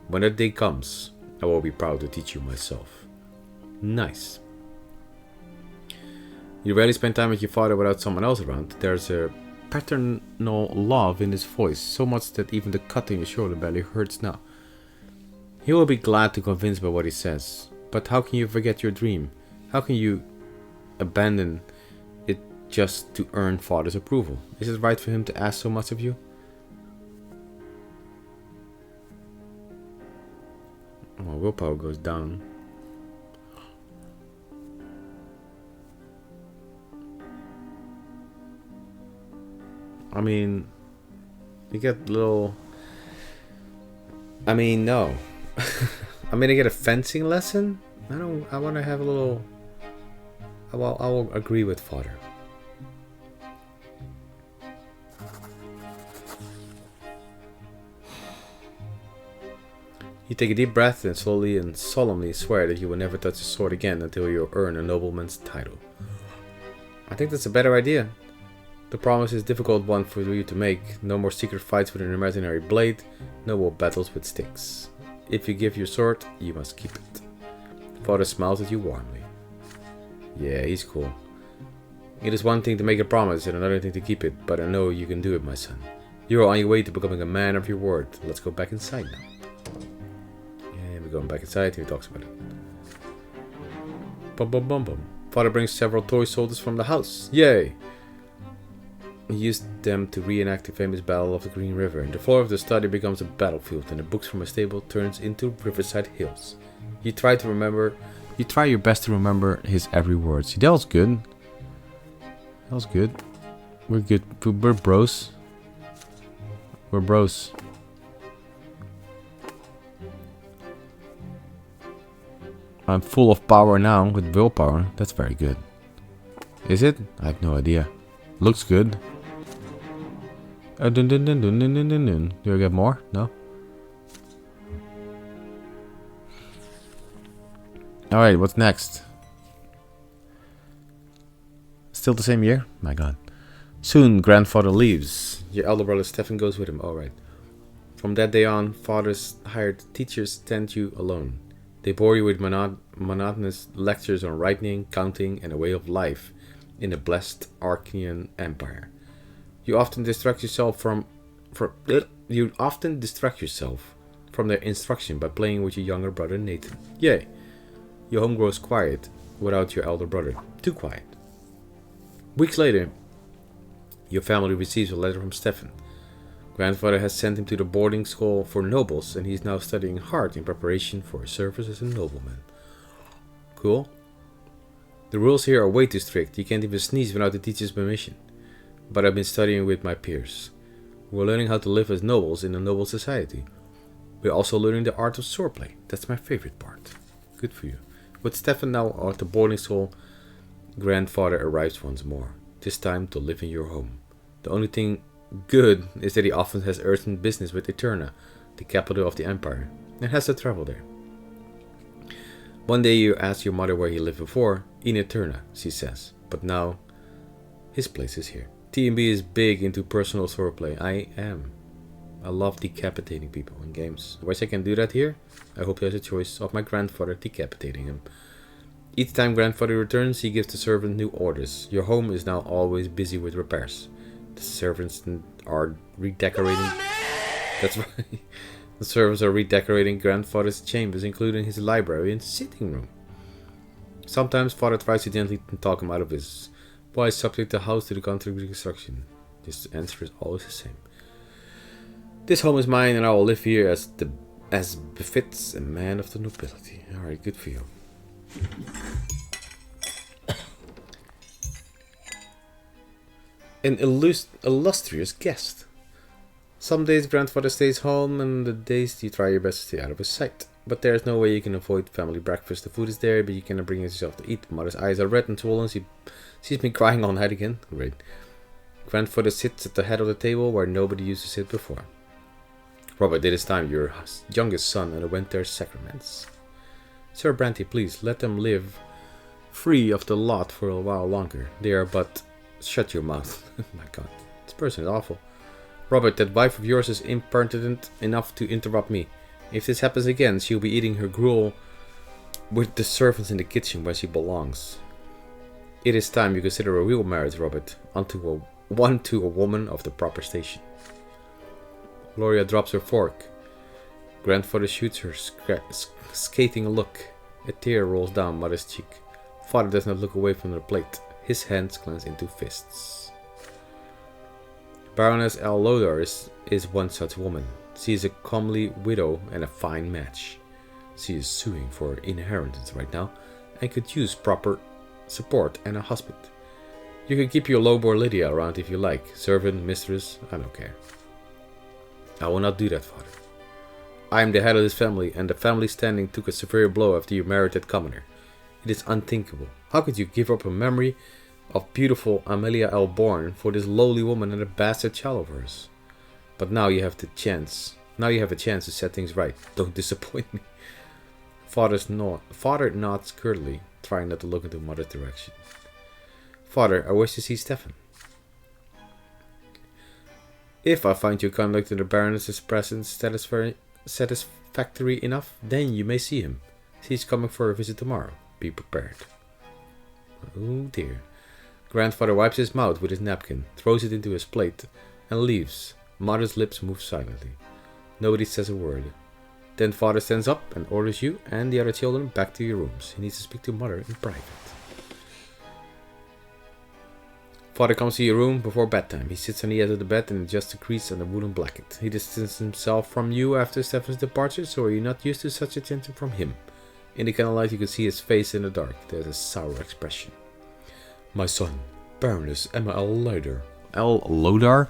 When that day comes, I will be proud to teach you myself. Nice. You rarely spend time with your father without someone else around. There's a paternal love in his voice, so much that even the cut in your shoulder barely hurts now. He will be glad to convince by what he says, but how can you forget your dream? How can you abandon it just to earn father's approval? Is it right for him to ask so much of you? Well, willpower goes down. I mean, you get little... I mean, no. I'm gonna get a fencing lesson. I want to have a little. I will agree with father. You take a deep breath and slowly and solemnly swear that you will never touch a sword again until you earn a nobleman's title. I think that's a better idea. The promise is a difficult one for you to make. No more secret fights with an imaginary blade. No more battles with sticks. If you give your sword, you must keep it. Father smiles at you warmly. Yeah, he's cool. It is one thing to make a promise and another thing to keep it, but I know you can do it, my son. You are on your way to becoming a man of your word. Let's go back inside now. Yeah, we're going back inside. He talks about it. Bum bum bum bum. Father brings several toy soldiers from the house. Yay! He used them to reenact the famous Battle of the Green River, and the floor of the study becomes a battlefield, and the books from a stable turns into riverside hills. You try your best to remember his every word. See, that was good. That was good. We're good. We're bros. We're bros. I'm full of power now with willpower. That's very good. Is it? I have no idea. Looks good. Do I get more? No? Alright, what's next? Still the same year? My god. Soon, grandfather leaves. Your elder brother Stefan goes with him. Alright. From that day on, father's hired teachers tend you alone. They bore you with monotonous lectures on writing, counting, and a way of life in the blessed Archean Empire. You often distract yourself from their instruction by playing with your younger brother Nathan. Yay! Your home grows quiet without your elder brother. Too quiet. Weeks later, your family receives a letter from Stefan. Grandfather has sent him to the boarding school for nobles, and he's now studying hard in preparation for his service as a nobleman. Cool. The rules here are way too strict. You can't even sneeze without the teacher's permission. But I've been studying with my peers. We're learning how to live as nobles in a noble society. We're also learning the art of swordplay. That's my favorite part. Good for you. With Stefan now at the boarding school, grandfather arrives once more. This time to live in your home. The only thing good is that he often has urgent business with Eterna, the capital of the empire, and has to travel there. One day you ask your mother where he lived before. In Eterna, she says. But now, his place is here. TMB is big into personal swordplay. I am. I love decapitating people in games. Wish I can do that here. I hope there's a choice of my grandfather decapitating him. Each time grandfather returns, he gives the servant new orders. Your home is now always busy with repairs. The servants are redecorating. That's right. The servants are redecorating grandfather's chambers, including his library and sitting room. Sometimes father tries to gently talk him out of his. Why subject the house to the contract reconstruction? His answer is always the same. This home is mine, and I will live here as befits a man of the nobility. Alright, good for you. An illustrious guest. Some days grandfather stays home, and the days you try your best to stay out of his sight. But there's no way you can avoid family breakfast. The food is there, but you cannot bring yourself to eat. Mother's eyes are red and swollen. She's been crying all night again. Great. Grandfather sits at the head of the table where nobody used to sit before. Robert, it is time. Your youngest son underwent their sacraments. Sir Brante, please let them live free of the lot for a while longer. They are but... Shut your mouth. My god, this person is awful. Robert, that wife of yours is impertinent enough to interrupt me. If this happens again, she'll be eating her gruel with the servants in the kitchen where she belongs. It is time you consider a real marriage, Robert, to a woman of the proper station. Gloria drops her fork. Grandfather shoots her scathing look. A tear rolls down mother's cheek. Father does not look away from the plate. His hands clench into fists. Baroness L. Lodar is one such woman. She is a comely widow and a fine match. She is suing for inheritance right now and could use proper support and a husband. You can keep your lowborn Lydia around if you like. Servant, mistress, I don't care. I will not do that, father. I am the head of this family, and the family standing took a severe blow after you married that commoner. It is unthinkable. How could you give up a memory of beautiful Amelia L. Bourne for this lowly woman and a bastard child of hers? But now you have the chance. Now you have a chance to set things right. Don't disappoint me. Father nods curtly, trying not to look into Mother's direction. Father, I wish to see Stefan. If I find your conduct in the Baroness's presence satisfactory enough, then you may see him. He's coming for a visit tomorrow. Be prepared. Oh dear. Grandfather wipes his mouth with his napkin, throws it into his plate, and leaves. Mother's lips move silently. Nobody says a word. Then Father stands up and orders you and the other children back to your rooms. He needs to speak to Mother in private. Father comes to your room before bedtime. He sits on the edge of the bed and adjusts the crease on the woolen blanket. He distances himself from you after Stefan's departure, so are you not used to such attention from him? In the candlelight you can see his face in the dark. There's a sour expression. My son, Baroness Emma L. Lodar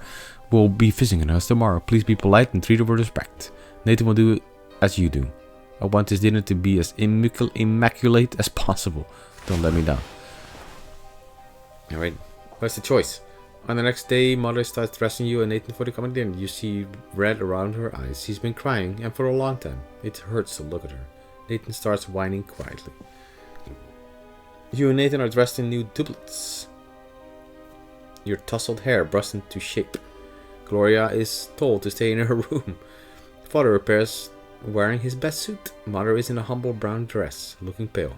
will be visiting us tomorrow. Please be polite and treat her with respect. Nathan will do as you do. I want this dinner to be as immaculate as possible. Don't let me down. Alright, what's the choice? On the next day, Mother starts dressing you and Nathan for the coming dinner. You see red around her eyes. She's been crying, and for a long time. It hurts to look at her. Nathan starts whining quietly. You and Nathan are dressed in new doublets. Your tousled hair brushed into shape. Gloria is told to stay in her room. Father appears wearing his best suit. Mother is in a humble brown dress, looking pale.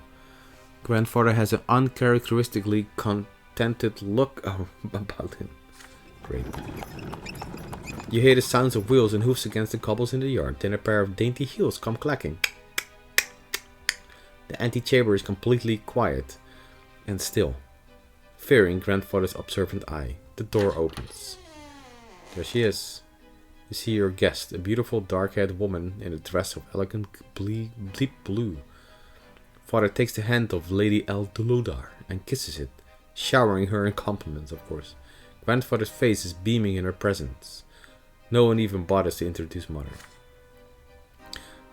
Grandfather has an uncharacteristically contented look about him. Great. You hear the sounds of wheels and hoofs against the cobbles in the yard. Then a pair of dainty heels come clacking. The antechamber is completely quiet and still. Fearing Grandfather's observant eye, the door opens. There she is. You see your guest, a beautiful dark-haired woman in a dress of elegant deep blue. Father takes the hand of Lady L. Lodar and kisses it, showering her in compliments, of course. Grandfather's face is beaming in her presence. No one even bothers to introduce Mother.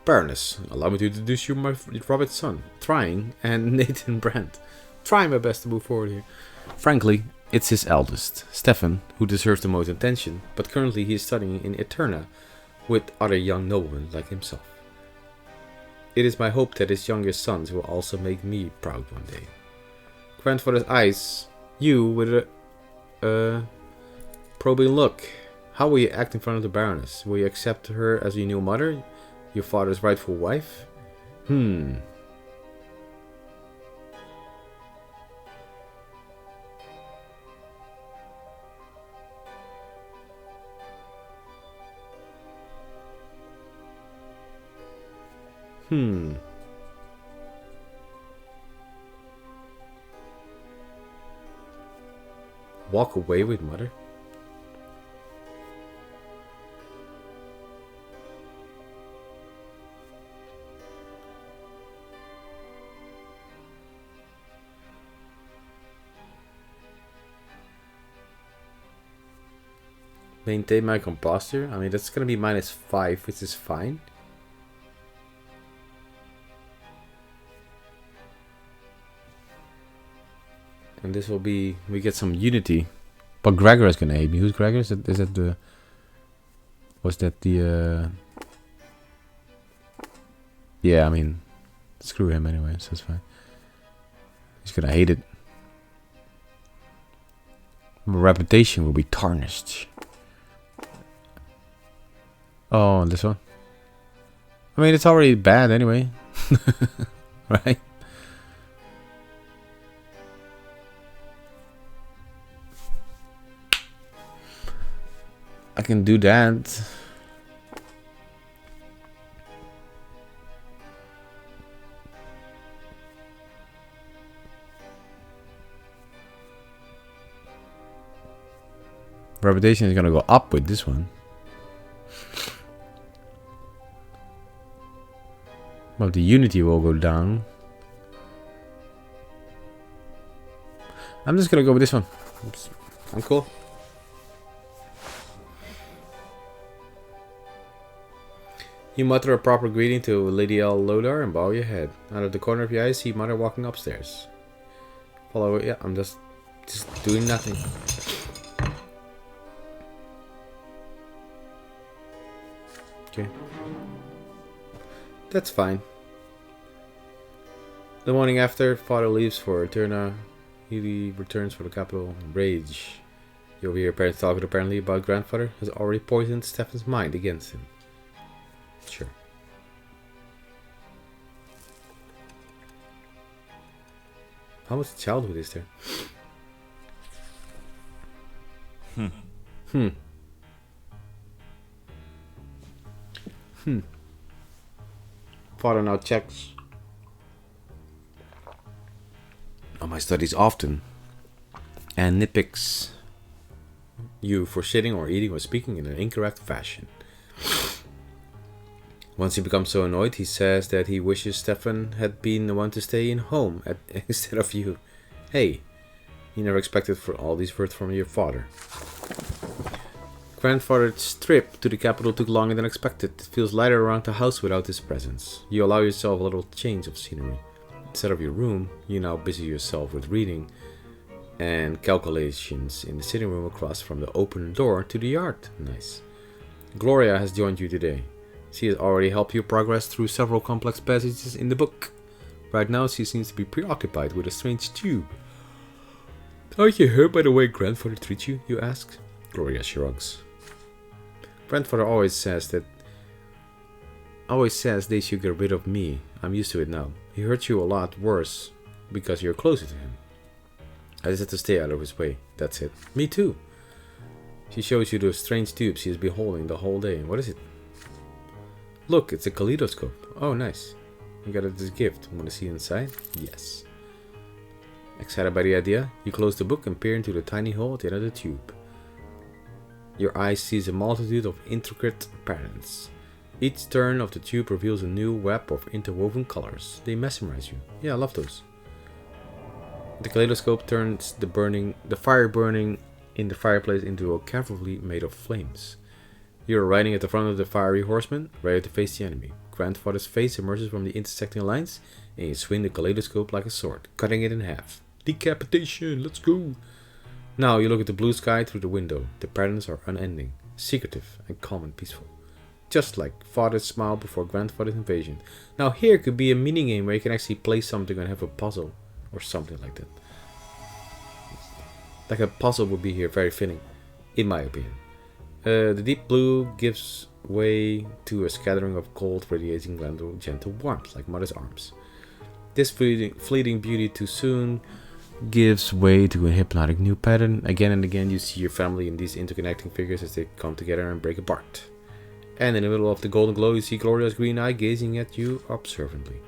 Baroness, allow me to introduce you my Robert's son, Trying, and Nathan Brante. Trying my best to move forward here. Frankly, it's his eldest, Stefan, who deserves the most attention, but currently he is studying in Eterna with other young noblemen like himself. It is my hope that his younger sons will also make me proud one day. Grandfather's eyes, you with a probing look. How will you act in front of the Baroness? Will you accept her as your new mother? Your father's rightful wife? Walk away with Mother? Maintain my composure? I mean, that's gonna be -5, which is fine. And this will be, we get some unity. But Gregor is gonna hate me. Who's Gregor? Is that the, was that the, yeah, I mean, screw him anyway, so it's fine. He's gonna hate it. My reputation will be tarnished. Oh, this one? I mean, it's already bad anyway. Right? I can do that. Reputation is gonna go up with this one. Well, the unity will go down. I'm just gonna go with this one. Oops. I'm cool. You mutter a proper greeting to Lady L. Lodar and bow your head. Out of the corner of your eye, you see Mother walking upstairs. Follow it. Yeah, I'm just doing nothing. Okay. That's fine. The morning after, Father leaves for Eterna. He returns for the capital. Rage. You overhear parents talking apparently about grandfather has already poisoned Stefan's mind against him. Sure. How much childhood is there? Father now checks on my studies often and nitpicks you for sitting or eating or speaking in an incorrect fashion. Once he becomes so annoyed, he says that he wishes Stefan had been the one to stay in home instead of you. Hey, you never expected for all these words from your father. Grandfather's trip to the capital took longer than expected. It feels lighter around the house without his presence. You allow yourself a little change of scenery. Instead of your room, you now busy yourself with reading and calculations in the sitting room across from the open door to the yard. Nice. Gloria has joined you today. She has already helped you progress through several complex passages in the book. Right now she seems to be preoccupied with a strange tube. Aren't you hurt by the way grandfather treats you? You ask. Gloria shrugs. Grandfather always says they should get rid of me. I'm used to it now. He hurts you a lot worse because you're closer to him. I just have to stay out of his way. That's it. Me too. She shows you the strange tube she has been holding the whole day. What is it? Look, it's a kaleidoscope. Oh, nice. You got it as a gift. Want to see inside? Yes. Excited by the idea, you close the book and peer into the tiny hole at the end of the tube. Your eye sees a multitude of intricate patterns. Each turn of the tube reveals a new web of interwoven colors. They mesmerize you. Yeah, I love those. The kaleidoscope turns the fire burning in the fireplace into a cavalry made of flames. You are riding at the front of the fiery horseman, ready to face the enemy. Grandfather's face emerges from the intersecting lines, and you swing the kaleidoscope like a sword, cutting it in half. Decapitation, let's go! Now you look at the blue sky through the window. The patterns are unending, secretive, and calm and peaceful. Just like Father's smile before Grandfather's invasion. Now here could be a mini game where you can actually play something and have a puzzle, or something like that. Like a puzzle would be here very fitting, in my opinion. The deep blue gives way to a scattering of cold, radiating gentle warmth, like mother's arms. This fleeting beauty too soon gives way to a hypnotic new pattern. Again and again you see your family in these interconnecting figures as they come together and break apart. And in the middle of the golden glow you see Gloria's green eye gazing at you observantly.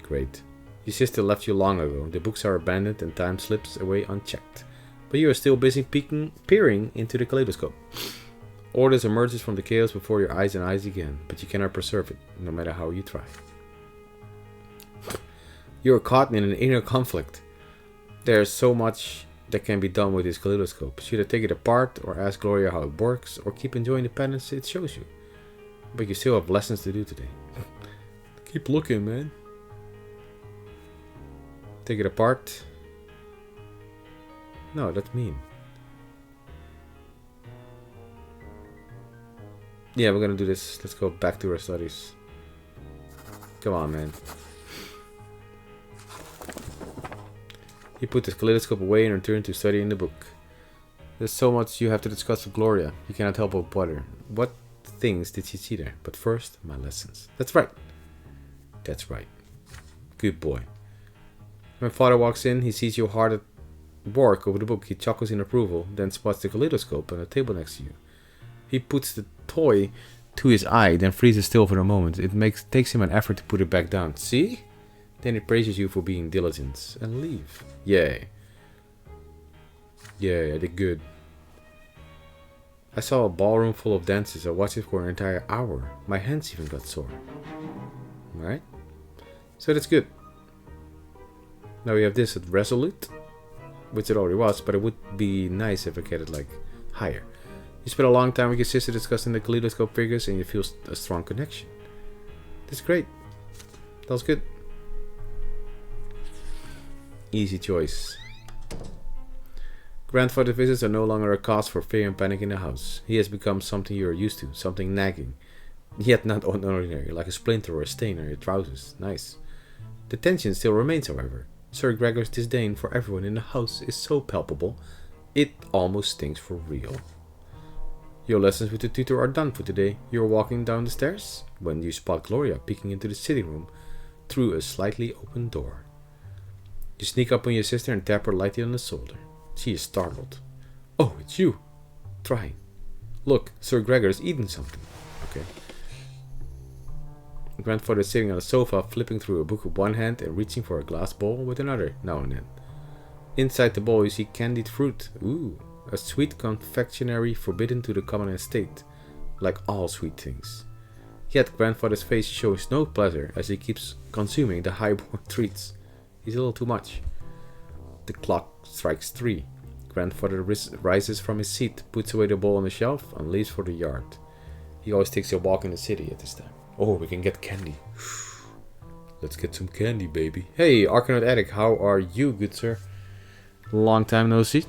Great. Your sister left you long ago. The books are abandoned and time slips away unchecked. But you are still busy peering into the kaleidoscope. Orders emerges from the chaos before your eyes and eyes again, but you cannot preserve it, no matter how you try. You are caught in an inner conflict. There is so much that can be done with this kaleidoscope. Should I take it apart, or ask Gloria how it works, or keep enjoying the patterns it shows you? But you still have lessons to do today. Keep looking, man. Take it apart. No, that's mean. Yeah, we're gonna do this. Let's go back to our studies. Come on, man. You put the kaleidoscope away and return to studying the book. There's so much you have to discuss with Gloria. You cannot help but wonder. What things did she see there? But first, my lessons. That's right. That's right. Good boy. When Father walks in, he sees you hard at work over the book. He chuckles in approval, then spots the kaleidoscope on the table next to you. He puts the toy to his eye, then freezes still for a moment. It takes him an effort to put it back down. See? Then he praises you for being diligent and leave. Yay. Yay, I did good. I saw a ballroom full of dancers. I watched it for an entire hour. My hands even got sore. Alright? So that's good. Now we have this at Resolute, which it already was, but it would be nice if I get it like higher. You spend a long time with your sister discussing the kaleidoscope figures and you feel a strong connection. That's great. That was good. Easy choice. Grandfather visits are no longer a cause for fear and panic in the house. He has become something you are used to, something nagging. Yet not ordinary, like a splinter or a stain on your trousers. Nice. The tension still remains, however. Sir Gregor's disdain for everyone in the house is so palpable, it almost stings for real. Your lessons with the tutor are done for today. You are walking down the stairs when you spot Gloria peeking into the sitting room through a slightly open door. You sneak up on your sister and tap her lightly on the shoulder. She is startled. Oh, it's you. Trying. Look, Sir Gregor is eating something. Okay. Grandfather is sitting on a sofa, flipping through a book with one hand and reaching for a glass bowl with another now and then. Inside the bowl you see candied fruit. Ooh, a sweet confectionery forbidden to the common estate, like all sweet things. Yet Grandfather's face shows no pleasure as he keeps consuming the high-born treats. He's a little too much. The clock strikes 3. Grandfather rises from his seat, puts away the bowl on the shelf, and leaves for the yard. He always takes a walk in the city at this time. Oh, we can get candy. Let's get some candy, baby. Hey, Arcanaut Attic, how are you, good sir? Long time no see.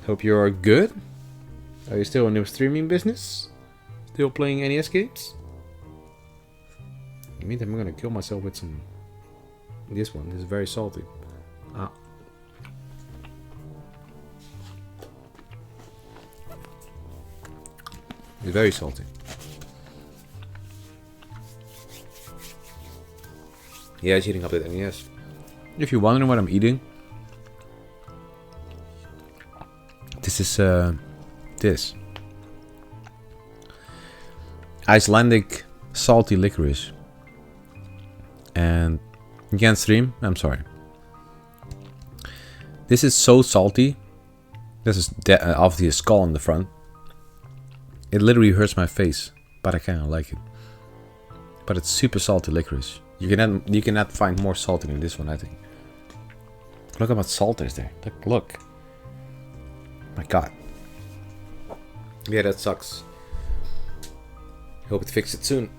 Hope you are good. Are you still in the streaming business? Still playing NES games? In the meantime, I'm gonna kill myself with some... This one. This is very salty. Ah. It's very salty. Yeah, it's heating up the NES. If you're wondering what I'm eating, this is this Icelandic salty licorice, and you can't stream. I'm sorry. This is so salty. This is obviously a skull on the front. It literally hurts my face, but I kind of like it. But it's super salty licorice. You cannot find more salty than this one, I think. Look how much salt there's there. Look. My God. Yeah, that sucks. Hope it fixes it soon.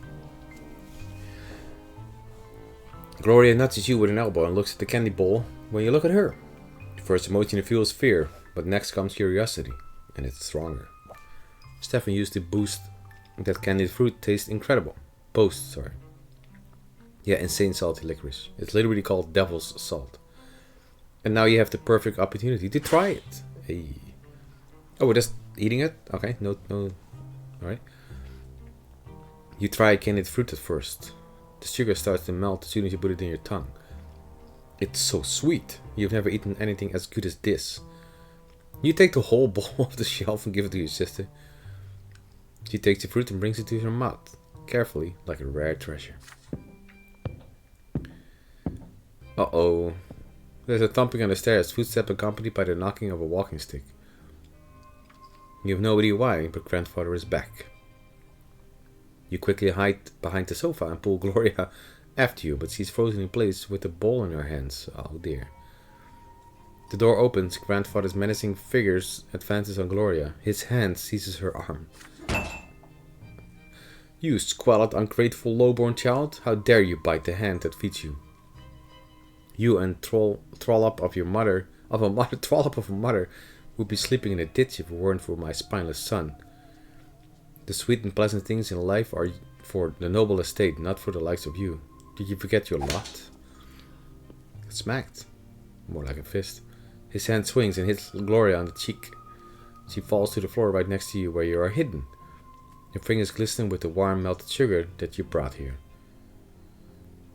Gloria nudges you with an elbow and looks at the candy bowl when you look at her. The first emotion you feel is fear, but next comes curiosity, and it's stronger. Stefan used to boost that candied fruit tastes incredible. Yeah, insane salty licorice. It's literally called devil's salt. And now you have the perfect opportunity to try it. Hey. Oh, we're just eating it? Okay, no. Alright. You try candied fruit at first. The sugar starts to melt as soon as you put it in your tongue. It's so sweet. You've never eaten anything as good as this. You take the whole bowl off the shelf and give it to your sister. She takes the fruit and brings it to her mouth, carefully, like a rare treasure. Uh-oh. There's a thumping on the stairs, footsteps accompanied by the knocking of a walking stick. You have no idea why, but Grandfather is back. You quickly hide behind the sofa and pull Gloria after you, but she's frozen in place with the bowl in her hands. Oh dear. The door opens, Grandfather's menacing figures advances on Gloria. His hand seizes her arm. You squalid, ungrateful, lowborn child, how dare you bite the hand that feeds you? You and trollop of a mother would be sleeping in a ditch if it weren't for my spineless son. The sweet and pleasant things in life are for the noble estate, not for the likes of you. Did you forget your lot? Smacked. More like a fist. His hand swings and hits Gloria on the cheek. She falls to the floor right next to you where you are hidden. Your fingers glisten with the warm melted sugar that you brought here.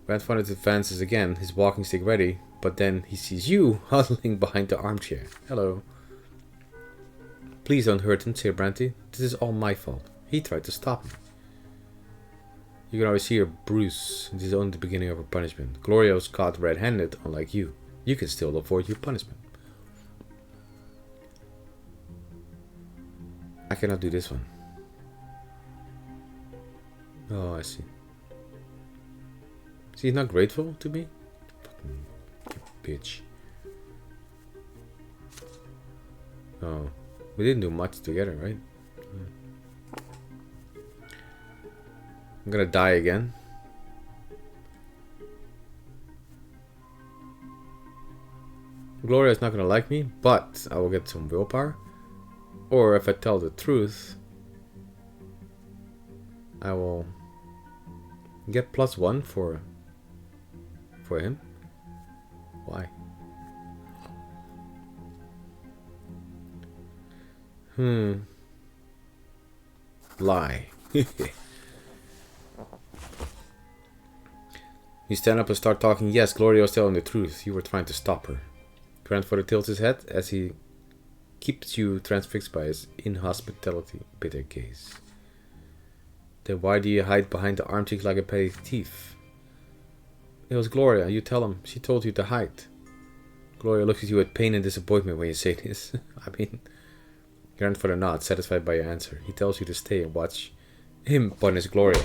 Grandfather advances again, his walking stick ready, but then he sees you huddling behind the armchair. Hello. Please don't hurt him, Sir Brante. This is all my fault. He tried to stop me. You can always see her bruise. This is only the beginning of her punishment. Gloria was caught red-handed, unlike you. You can still avoid your punishment. I cannot do this one. Oh, I see. She's not grateful to me? Fucking bitch. Oh. We didn't do much together, right? I'm gonna die again. Gloria is not gonna like me, but I will get some willpower. Or if I tell the truth, I will get +1 for him. Why? Lie. You stand up and start talking. Yes, Gloria was telling the truth. You were trying to stop her. Grandfather tilts his head as he keeps you transfixed by his inhospitality bitter gaze. Then why do you hide behind the arm cheek like a petty thief? It was Gloria. You tell him. She told you to hide. Gloria looks at you with pain and disappointment when you say this. I mean, Grandfather nods, satisfied by your answer. He tells you to stay and watch him punish Gloria.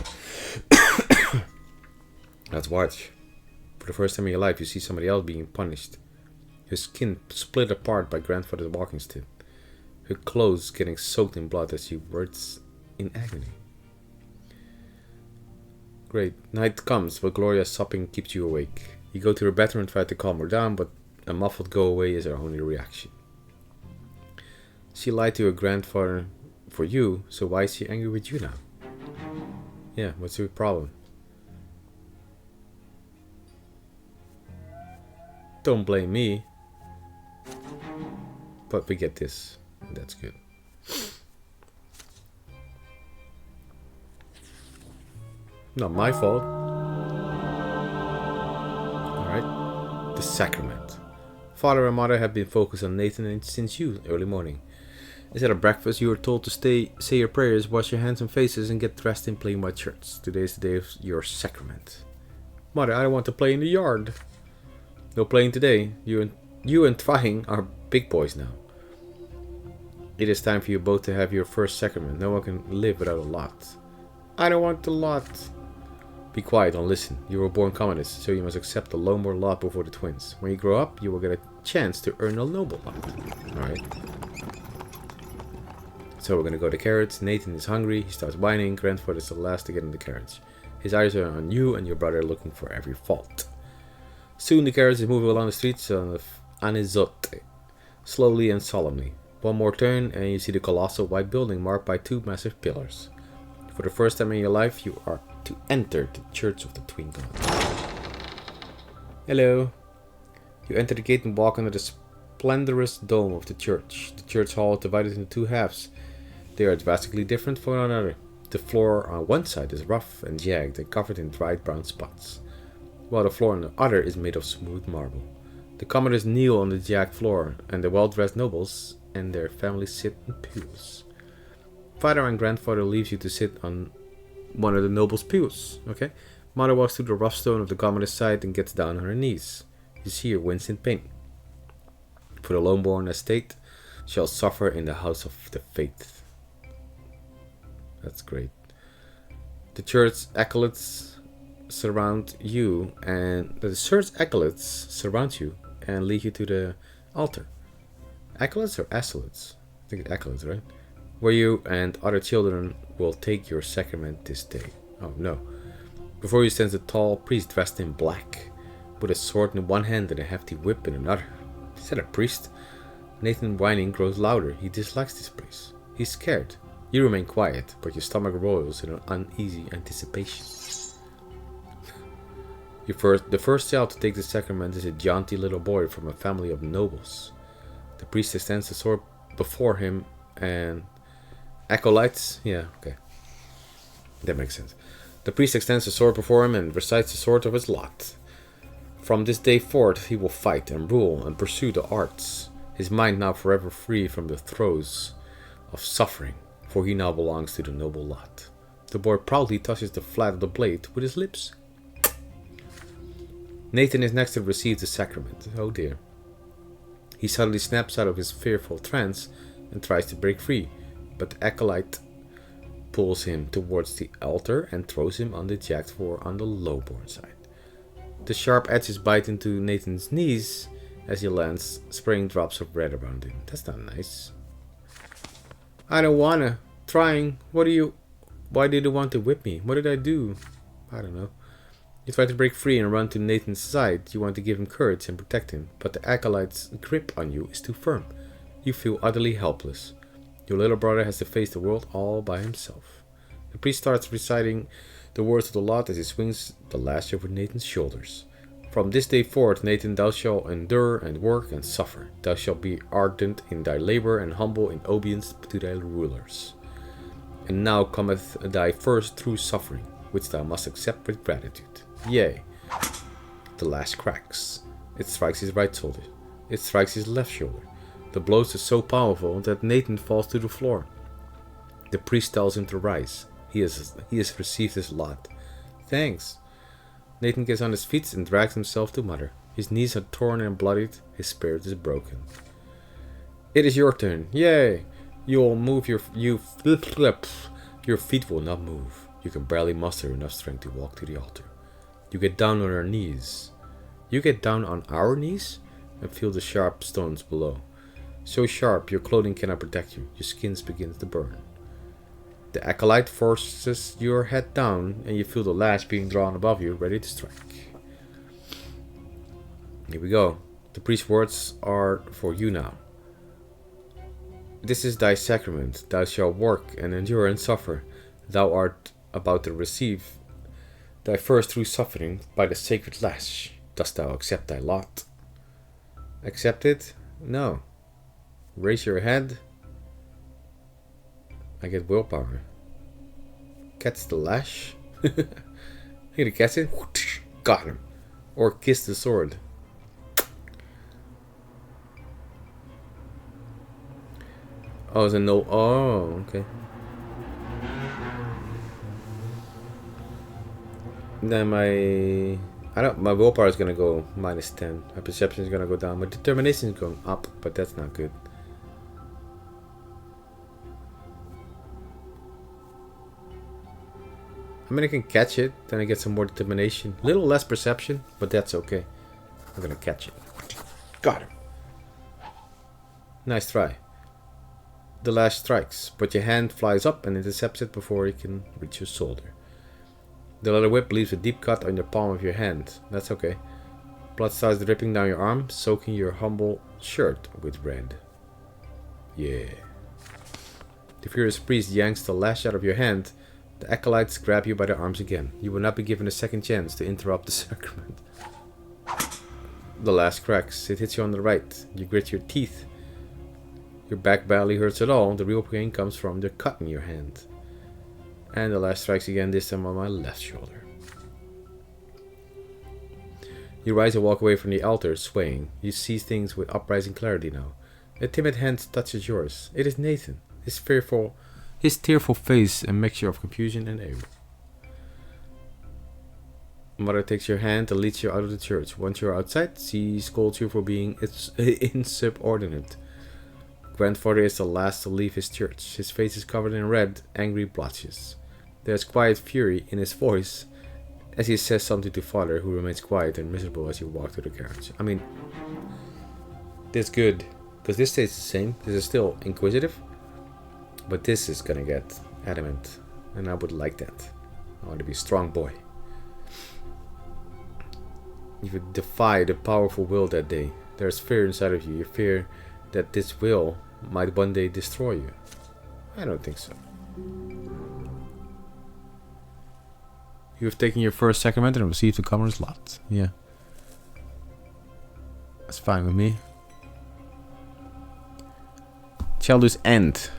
Let's watch. For the first time in your life, you see somebody else being punished. Her skin split apart by Grandfather's walking stick. Her clothes getting soaked in blood as she words in agony. Great. Night comes, but Gloria's sobbing keeps you awake. You go to her bedroom and try to calm her down, but a muffled go away is her only reaction. She lied to her grandfather for you, so why is she angry with you now? Yeah, what's your problem? Don't blame me. But we get this, and that's good. Not my fault. Alright. The sacrament. Father and mother have been focused on Nathan since early morning. Instead of breakfast, you were told to say your prayers, wash your hands and faces, and get dressed in plain white shirts. Today is the day of your sacrament. Mother, I don't want to play in the yard. No playing today. You and Twang are big boys now. It is time for you both to have your first sacrament. No one can live without a lot. I don't want the lot. Be quiet, don't listen. You were born communist, so you must accept the Lomor lot before the twins. When you grow up, you will get a chance to earn a noble lot. Alright. So we're gonna go to carrots. Nathan is hungry. He starts whining. Grandfather is the last to get in the carriage. His eyes are on you and your brother, looking for every fault. Soon the carriage is moving along the streets of Anizote, slowly and solemnly. One more turn and you see the colossal white building marked by two massive pillars. For the first time in your life, you are to enter the Church of the Twin Gods. Hello. You enter the gate and walk under the splendorous dome of the church. The church hall is divided into two halves. They are drastically different from one another. The floor on one side is rough and jagged and covered in dried brown spots, while the floor on the other is made of smooth marble. The commoners kneel on the jagged floor, and the well-dressed nobles and their families sit in pews. Father and grandfather leaves you to sit on one of the nobles' pews. Okay. Mother walks through the rough stone of the commoner's side and gets down on her knees. You see her wince in pain. For the lone-born estate shall suffer in the house of the faith. That's great. The church acolytes surround you and lead you to the altar. Acolytes or acolytes? I think it's acolytes, right? Where you and other children will take your sacrament this day. Oh no. Before you stands a tall priest dressed in black, with a sword in one hand and a hefty whip in another. Is that a priest? Nathan whining grows louder. He dislikes this place. He's scared. You remain quiet, but your stomach roils in an uneasy anticipation. The first child to take the sacrament is a jaunty little boy from a family of nobles. The priest extends the sword before him and acolytes. Yeah, okay. That makes sense. The priest extends the sword before him and recites the sword of his lot. From this day forth, he will fight and rule and pursue the arts. His mind now forever free from the throes of suffering, for he now belongs to the noble lot. The boy proudly touches the flat of the blade with his lips. Nathan is next to receive the sacrament. Oh dear. He suddenly snaps out of his fearful trance and tries to break free, but the acolyte pulls him towards the altar and throws him on the jagged floor on the lowborn side. The sharp edges bite into Nathan's knees as he lands, spraying drops of red around him. That's not nice. I don't wanna. Trying. Why do you want to whip me? What did I do? I don't know. You try to break free and run to Nathan's side. You want to give him courage and protect him, but the acolyte's grip on you is too firm. You feel utterly helpless. Your little brother has to face the world all by himself. The priest starts reciting the words of the lot as he swings the lash over Nathan's shoulders. From this day forth, Nathan, thou shalt endure and work and suffer. Thou shalt be ardent in thy labor and humble in obedience to thy rulers. And now cometh thy first true suffering, which thou must accept with gratitude. Yea. The lash cracks. It strikes his right shoulder. It strikes his left shoulder. The blows are so powerful that Nathan falls to the floor. The priest tells him to rise. He has received his lot. Thanks. Nathan gets on his feet and drags himself to Mother. His knees are torn and bloodied. His spirit is broken. It is your turn. Yay! You'll move your feet will not move. You can barely muster enough strength to walk to the altar. You get down on your knees. You get down on our knees and feel the sharp stones below. So sharp your clothing cannot protect you. Your skin begins to burn. The acolyte forces your head down and you feel the lash being drawn above you, ready to strike. Here we go. The priest's words are for you now. This is thy sacrament. Thou shalt work and endure and suffer. Thou art about to receive thy first true suffering by the sacred lash. Dost thou accept thy lot? Accept it? No. Raise your head. I get willpower. Catch the lash. You gonna catch it? Got him. Or kiss the sword. Oh, it's a no. Oh, okay. Then my willpower is gonna go -10. My perception is gonna go down. My determination is going up, but that's not good. I mean, I can catch it, then I get some more determination. A little less perception, but that's okay. I'm gonna catch it. Got him. Nice try. The lash strikes, but your hand flies up and intercepts it before it can reach your shoulder. The leather whip leaves a deep cut on the palm of your hand. That's okay. Blood starts dripping down your arm, soaking your humble shirt with red. Yeah. The furious priest yanks the lash out of your hand. The acolytes grab you by the arms again. You will not be given a second chance to interrupt the sacrament. The lash cracks. It hits you on the right. You grit your teeth. Your back barely hurts at all. The real pain comes from the cut in your hand. And the lash strikes again, this time on my left shoulder. You rise and walk away from the altar, swaying. You see things with uprising clarity now. A timid hand touches yours. It is Nathan. His tearful face a mixture of confusion and anger. Mother takes your hand and leads you out of the church. Once you're outside, she scolds you for being insubordinate. Grandfather is the last to leave his church. His face is covered in red, angry blotches. There's quiet fury in his voice as he says something to Father, who remains quiet and miserable as you walk to the carriage. I mean, that's good, because this stays the same. This is still inquisitive, but this is gonna get adamant, and I would like that. I want to be a strong boy. You would defy the powerful will that day. There's fear inside of you. You fear that this will might one day destroy you. I don't think so. You have taken your first sacrament and received the commoner's lot. Yeah. That's fine with me. Child's end.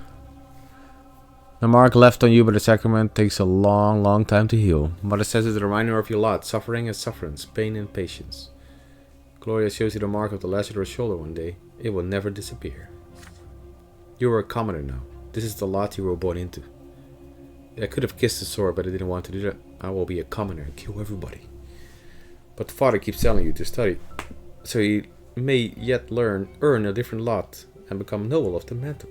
The mark left on you by the sacrament takes a long time to heal. Mother says it's a reminder of your lot, suffering and sufferance, pain and patience. Gloria shows you the mark of the lash at her shoulder one day. It will never disappear. You are a commoner now. This is the lot you were born into. I could have kissed the sword, but I didn't want to do that. I will be a commoner and kill everybody. But the Father keeps telling you to study, so you may yet earn a different lot, and become noble of the mantle.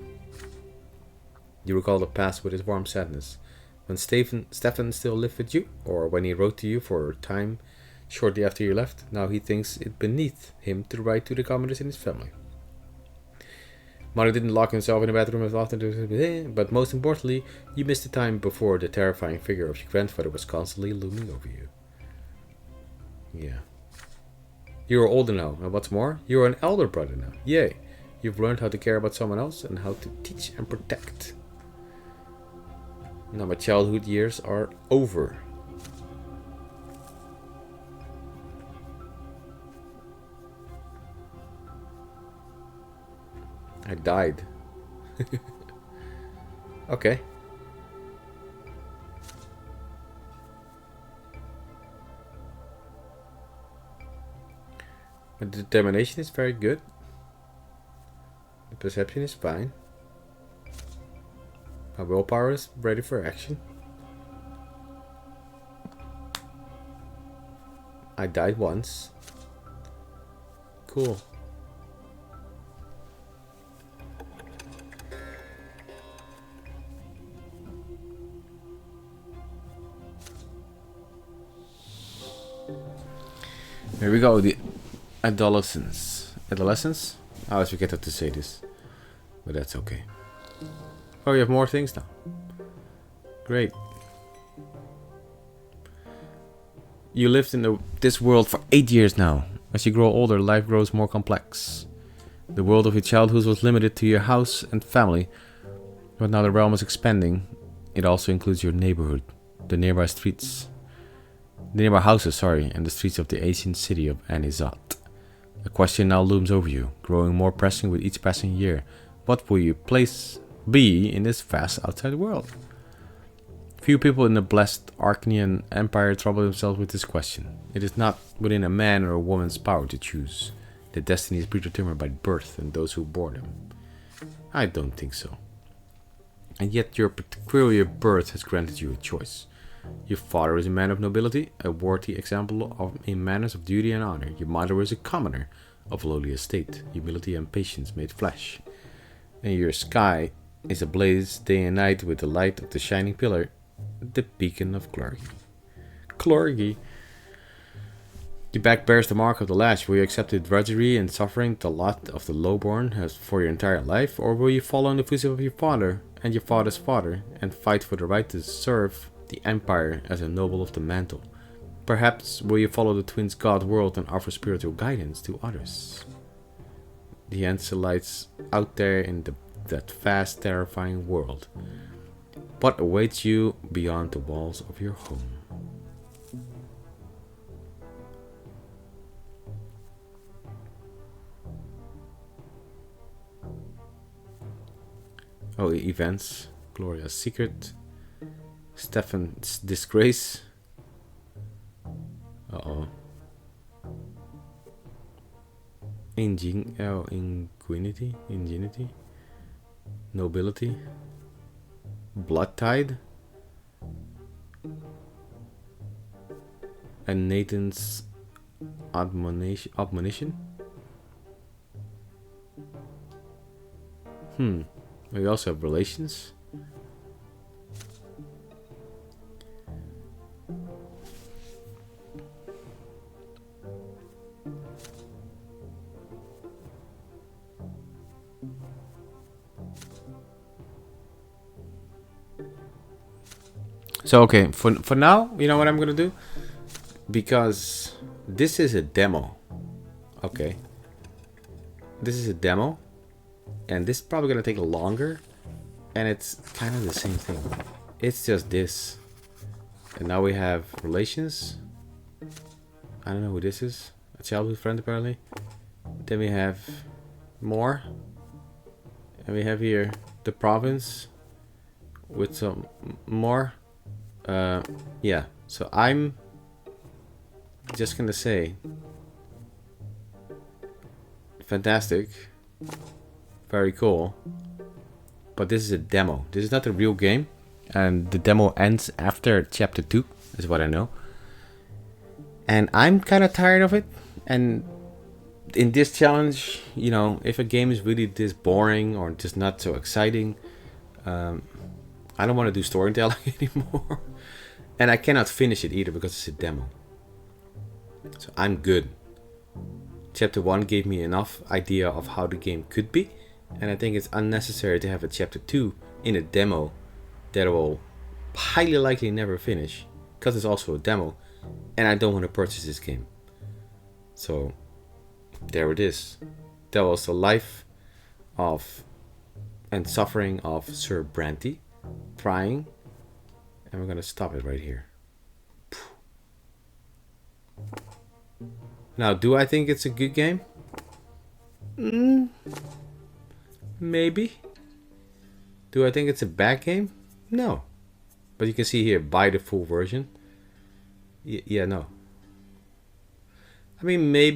You recall the past with his warm sadness. When Stefan still lived with you, or when he wrote to you for a time shortly after you left, now he thinks it beneath him to write to the commoners in his family. Mother didn't lock himself in the bathroom as often, but most importantly, you missed the time before the terrifying figure of your grandfather was constantly looming over you. Yeah. You're older now, and what's more, you're an elder brother now. Yay. You've learned how to care about someone else and how to teach and protect. Now my childhood years are over. I died. Okay. The determination is very good. The perception is fine. My willpower is ready for action. I died once. Cool. Here we go, the adolescence. Adolescence? I always forget how to say this. But that's okay. Oh, you have more things now. Great. You lived in this world for 8 years now. As you grow older, life grows more complex. The world of your childhood was limited to your house and family. But now the realm is expanding. It also includes your neighborhood. The nearby streets. The nearby houses, and the streets of the ancient city of Anizat. A question now looms over you, growing more pressing with each passing year. What will your place be in this vast outside world? Few people in the blessed Arcanian Empire trouble themselves with this question. It is not within a man or a woman's power to choose. Their destiny is predetermined by birth and those who bore them. I don't think so. And yet your peculiar birth has granted you a choice. Your father is a man of nobility, a worthy example of in manners of duty and honor. Your mother was a commoner of lowly estate, humility and patience made flesh. And your sky is ablaze day and night with the light of the shining pillar, the beacon of clergy. Clergy. Your back bears the mark of the lash. Will you accept the drudgery and suffering, the lot of the lowborn, as for your entire life, or will you follow in the footsteps of your father and your father's father and fight for the right to serve the empire as a noble of the mantle? Perhaps will you follow the twins' god world and offer spiritual guidance to others? The answer lies out there in that vast, terrifying world. What awaits you beyond the walls of your home? Oh, events. Gloria's secret. Stefan's disgrace. Uh-oh. Ingenuity. Nobility. Blood tide. And Nathan's admonition. We also have relations. So okay, for now, you know what I'm gonna do? Because this is a demo. Okay. This is a demo. And this is probably gonna take longer. And it's kind of the same thing. It's just this. And now we have relations. I don't know who this is. A childhood friend apparently. Then we have more. And we have here the province. With some more. Yeah, so I'm just gonna say fantastic, very cool, but this is a demo. This is not a real game, and the demo ends after chapter 2 is what I know, and I'm kind of tired of it. And in this challenge, you know, if a game is really this boring or just not so exciting, I don't want to do storytelling anymore. And I cannot finish it either because it's a demo. So I'm good. Chapter 1 gave me enough idea of how the game could be. And I think it's unnecessary to have a chapter 2 in a demo that I will highly likely never finish. Because it's also a demo. And I don't want to purchase this game. So there it is. That was the life of and suffering of Sir Brante, trying, and we're gonna stop it right here. Now, do I think it's a good game? Maybe. Do I think it's a bad game? No. But you can see here, buy the full version. Yeah, no. I mean, maybe